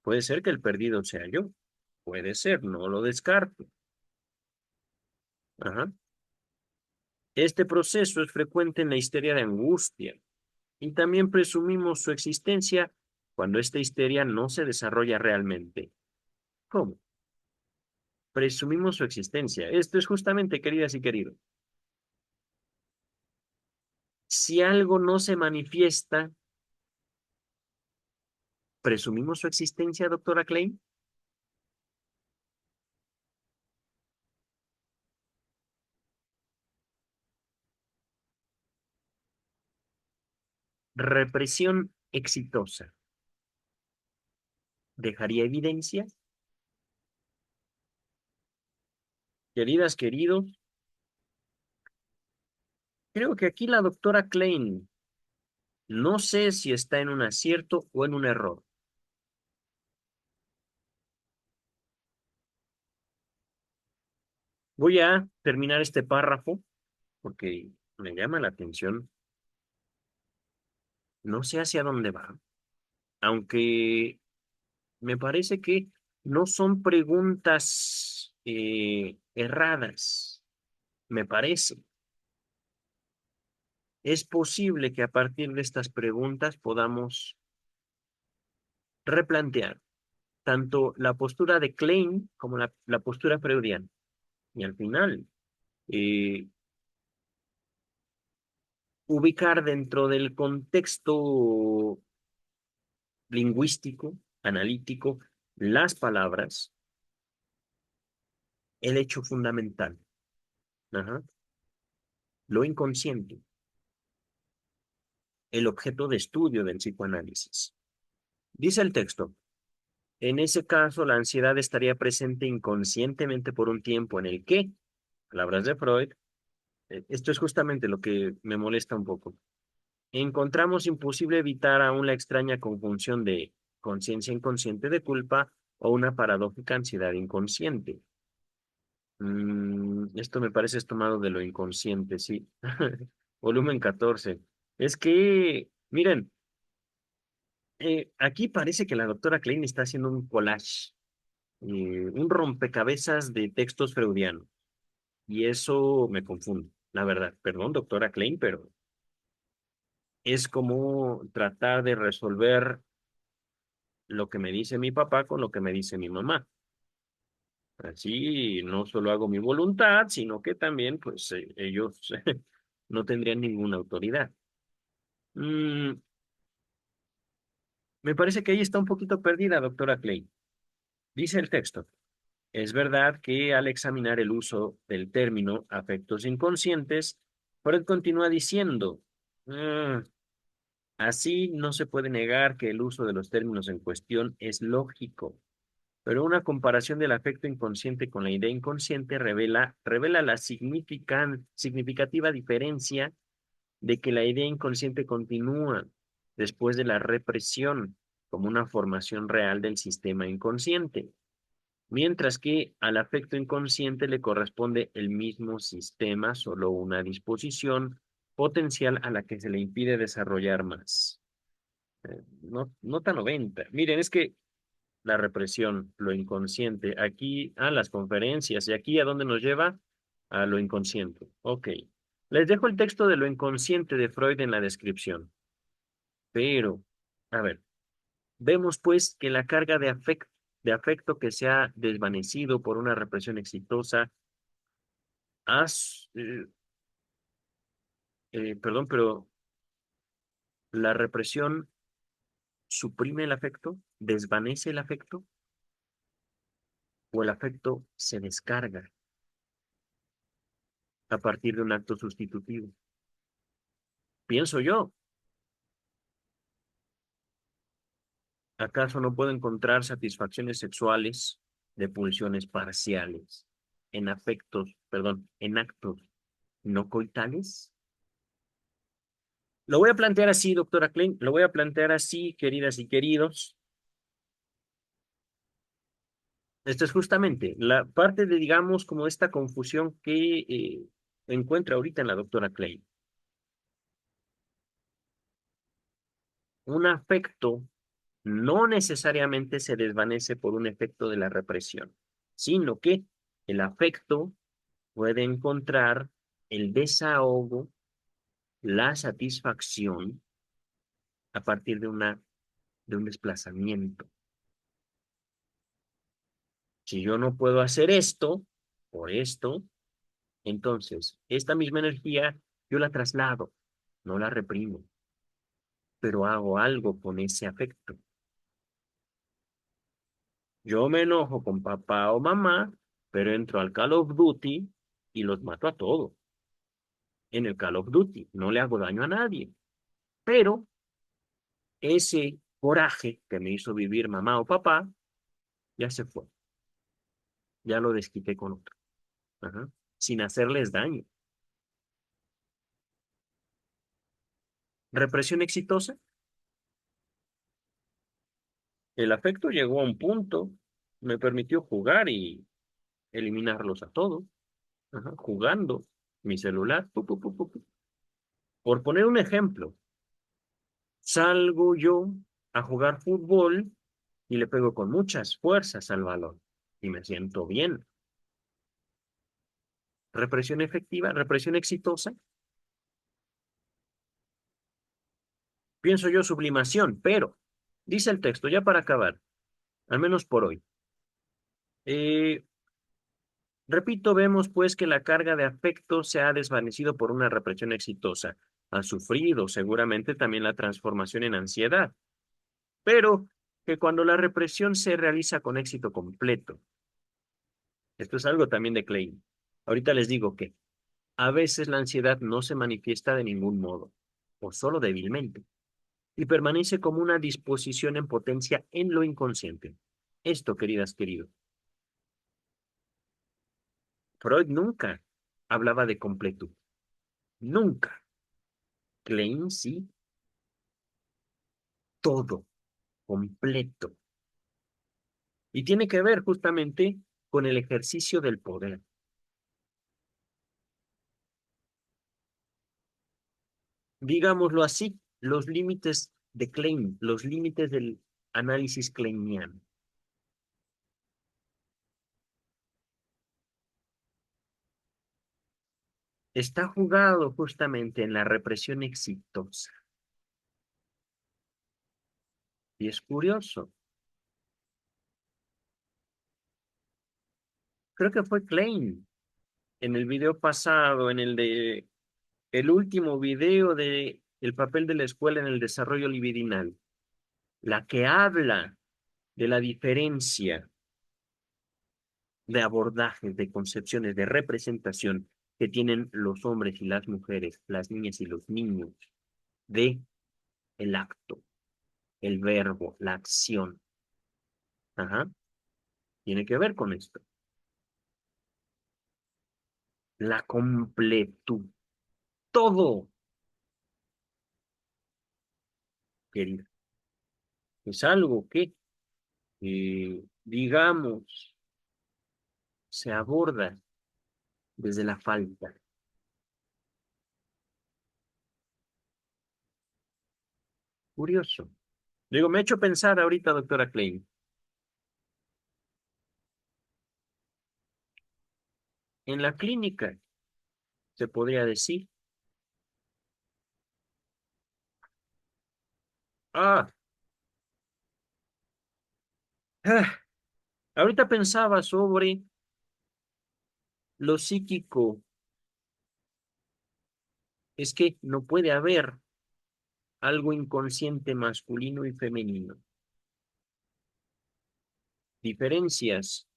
Puede ser que el perdido sea yo. Puede ser, no lo descarto. Ajá. Este proceso es frecuente en la histeria de angustia y también presumimos su existencia cuando esta histeria no se desarrolla realmente. ¿Cómo? Presumimos su existencia. Esto es justamente, queridas y queridos. Si algo no se manifiesta, ¿presumimos su existencia, doctora Klein? Represión exitosa. ¿Dejaría evidencia? Queridas, queridos, creo que aquí la doctora Klein no sé si está en un acierto o en un error. Voy a terminar este párrafo porque me llama la atención. No sé hacia dónde va, aunque me parece que no son preguntas erradas, me parece. Es posible que a partir de estas preguntas podamos replantear tanto la postura de Klein como la postura freudiana. Y al final, eh, ubicar dentro del contexto lingüístico, analítico, las palabras, el hecho fundamental, ajá, lo inconsciente, el objeto de estudio del psicoanálisis. Dice el texto, en ese caso la ansiedad estaría presente inconscientemente por un tiempo en el que, palabras de Freud, esto es justamente lo que me molesta un poco. Encontramos imposible evitar aún la extraña conjunción de conciencia inconsciente de culpa o una paradójica ansiedad inconsciente. Esto me parece es tomado de lo inconsciente, sí. Volumen 14. Es que, miren, aquí parece que la doctora Klein está haciendo un collage, un rompecabezas de textos freudianos. Y eso me confunde, la verdad. Perdón, doctora Klein, pero es como tratar de resolver lo que me dice mi papá con lo que me dice mi mamá. Así no solo hago mi voluntad, sino que también, pues, ellos no tendrían ninguna autoridad. Mm, Me parece que ahí está un poquito perdida, doctora Klein. Dice el texto. Es verdad que al examinar el uso del término afectos inconscientes, Freud continúa diciendo, "Ah, así no se puede negar que el uso de los términos en cuestión es lógico. Pero una comparación del afecto inconsciente con la idea inconsciente revela la significativa diferencia de que la idea inconsciente continúa después de la represión como una formación real del sistema inconsciente, mientras que al afecto inconsciente le corresponde el mismo sistema, solo una disposición potencial a la que se le impide desarrollar más. Nota 90. Miren, es que la represión, lo inconsciente, aquí a las conferencias y aquí a dónde nos lleva a lo inconsciente. Ok. Les dejo el texto de lo inconsciente de Freud en la descripción. Pero, a ver, vemos pues que la carga de afecto que se ha desvanecido por una represión exitosa, has, perdón, pero la represión suprime el afecto, desvanece el afecto o el afecto se descarga a partir de un acto sustitutivo. Pienso yo, ¿acaso no puedo encontrar satisfacciones sexuales de pulsiones parciales en afectos, perdón, en actos no coitales? Lo voy a plantear así, doctora Klein, lo voy a plantear así, queridas y queridos. Esto es justamente la parte de, digamos, como esta confusión que encuentra ahorita en la doctora Klein. Un afecto no necesariamente se desvanece por un efecto de la represión, sino que el afecto puede encontrar el desahogo, la satisfacción a partir de un desplazamiento. Si yo no puedo hacer esto, por esto, entonces esta misma energía yo la traslado, no la reprimo, pero hago algo con ese afecto. Yo me enojo con papá o mamá, pero entro al Call of Duty y los mato a todos. En el Call of Duty no le hago daño a nadie, pero ese coraje que me hizo vivir mamá o papá ya se fue, ya lo desquité con otro, ajá, sin hacerles daño. Represión exitosa, el afecto llegó a un punto, me permitió jugar y eliminarlos a todos, ajá, jugando mi celular. Pu. Por poner un ejemplo, salgo yo a jugar fútbol y le pego con muchas fuerzas al balón y me siento bien. Represión efectiva, represión exitosa, pienso yo sublimación, pero dice el texto, ya para acabar, al menos por hoy. Eh, Repito, vemos pues que la carga de afecto se ha desvanecido por una represión exitosa. Ha sufrido seguramente también la transformación en ansiedad, pero que cuando la represión se realiza con éxito completo, esto es algo también de Klein. Ahorita les digo que a veces la ansiedad no se manifiesta de ningún modo, o solo débilmente, y permanece como una disposición en potencia en lo inconsciente. Esto, queridas, queridos, Freud nunca hablaba de completud, nunca. Klein sí, todo, completo. Y tiene que ver justamente con el ejercicio del poder. Digámoslo así, los límites de Klein, los límites del análisis kleiniano. Está jugado justamente en la represión exitosa. Y es curioso. Creo que fue Klein en el video pasado, en el de el último video de el papel de la escuela en el desarrollo libidinal, la que habla de la diferencia de abordajes, de concepciones, de representación que tienen los hombres y las mujeres, las niñas y los niños, de el acto, el verbo, la acción. Ajá, tiene que ver con esto. La completud, todo, querido, es algo que, digamos, se aborda desde la falta. Curioso. Digo, me ha hecho pensar ahorita, doctora Klein. En la clínica, se podría decir, ah, ah, ahorita pensaba sobre lo psíquico. Es que no puede haber algo inconsciente masculino y femenino. Diferencias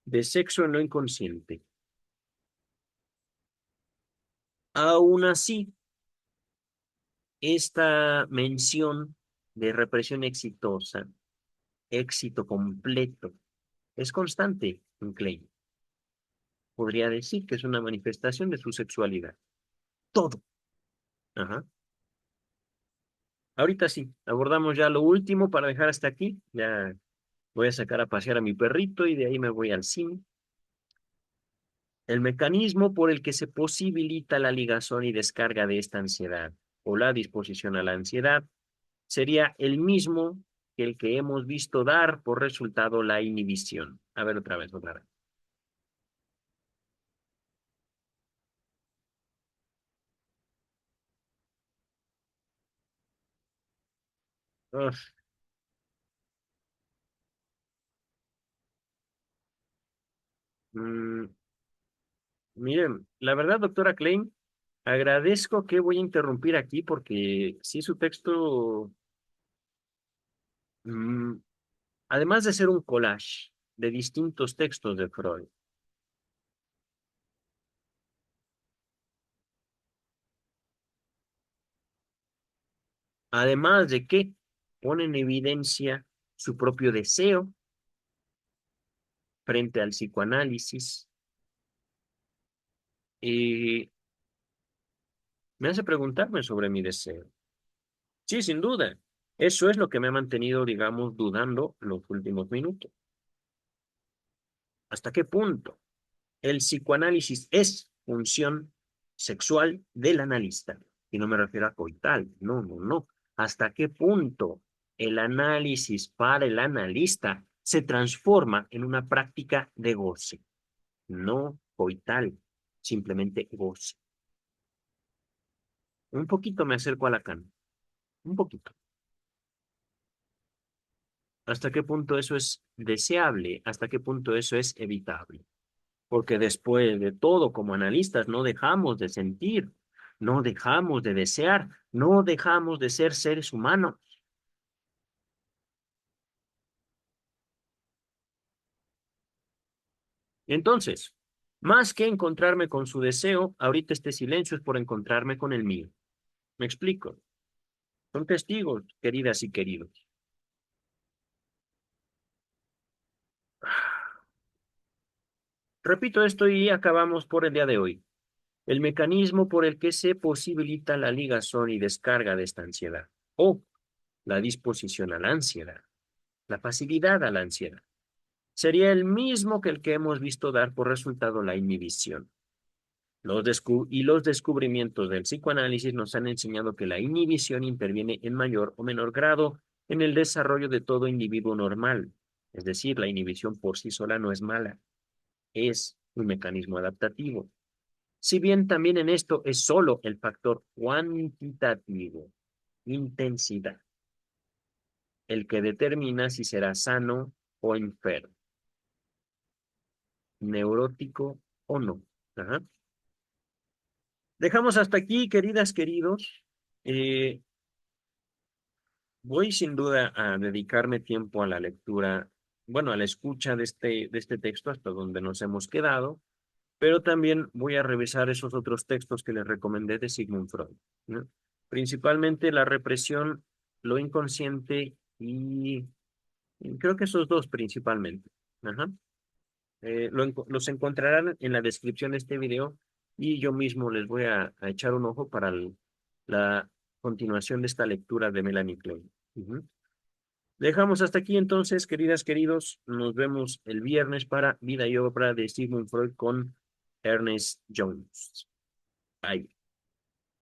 de sexo en lo inconsciente. Aún así, esta mención de represión exitosa, éxito completo, es constante en Klein. Podría decir que es una manifestación de su sexualidad. Todo. Ajá. Ahorita sí, abordamos ya lo último para dejar hasta aquí. Ya voy a sacar a pasear a mi perrito y de ahí me voy al cine. El mecanismo por el que se posibilita la ligazón y descarga de esta ansiedad o la disposición a la ansiedad sería el mismo que el que hemos visto dar por resultado la inhibición. A ver otra vez, otra vez. Uf, mm, miren, la verdad, doctora Klein, agradezco que voy a interrumpir aquí porque sí, su texto, mm, además de ser un collage de distintos textos de Freud, además de que pone en evidencia su propio deseo frente al psicoanálisis, y me hace preguntarme sobre mi deseo. Sí, sin duda. Eso es lo que me ha mantenido, digamos, dudando los últimos minutos. ¿Hasta qué punto el psicoanálisis es función sexual del analista? Y no me refiero a coital, no, no, no. ¿Hasta qué punto el análisis para el analista se transforma en una práctica de goce? No coital, simplemente goce. Un poquito me acerco a Lacan, un poquito. ¿Hasta qué punto eso es deseable? ¿Hasta qué punto eso es evitable? Porque después de todo, como analistas, no dejamos de sentir, no dejamos de desear, no dejamos de ser seres humanos. Entonces, más que encontrarme con su deseo, ahorita este silencio es por encontrarme con el mío. ¿Me explico? Son testigos, queridas y queridos. Repito esto y acabamos por el día de hoy. El mecanismo por el que se posibilita la ligazón y descarga de esta ansiedad, o la disposición a la ansiedad, la facilidad a la ansiedad, sería el mismo que el que hemos visto dar por resultado la inhibición. Los descubrimientos del psicoanálisis nos han enseñado que la inhibición interviene en mayor o menor grado en el desarrollo de todo individuo normal. Es decir, la inhibición por sí sola no es mala, es un mecanismo adaptativo. Si bien también en esto es solo el factor cuantitativo, intensidad, el que determina si será sano o enfermo, neurótico o no. Ajá. Dejamos hasta aquí, queridas, queridos. Eh, Voy sin duda a dedicarme tiempo a la lectura, bueno, a la escucha de este texto hasta donde nos hemos quedado, pero también voy a revisar esos otros textos que les recomendé de Sigmund Freud, ¿no? Principalmente la represión, lo inconsciente y creo que esos dos principalmente. Ajá. Los encontrarán en la descripción de este video y yo mismo les voy a echar un ojo para la continuación de esta lectura de Melanie Klein. Ujú. Dejamos hasta aquí entonces, queridas, queridos. Nos vemos el viernes para Vida y Obra de Sigmund Freud con Ernest Jones. Bye.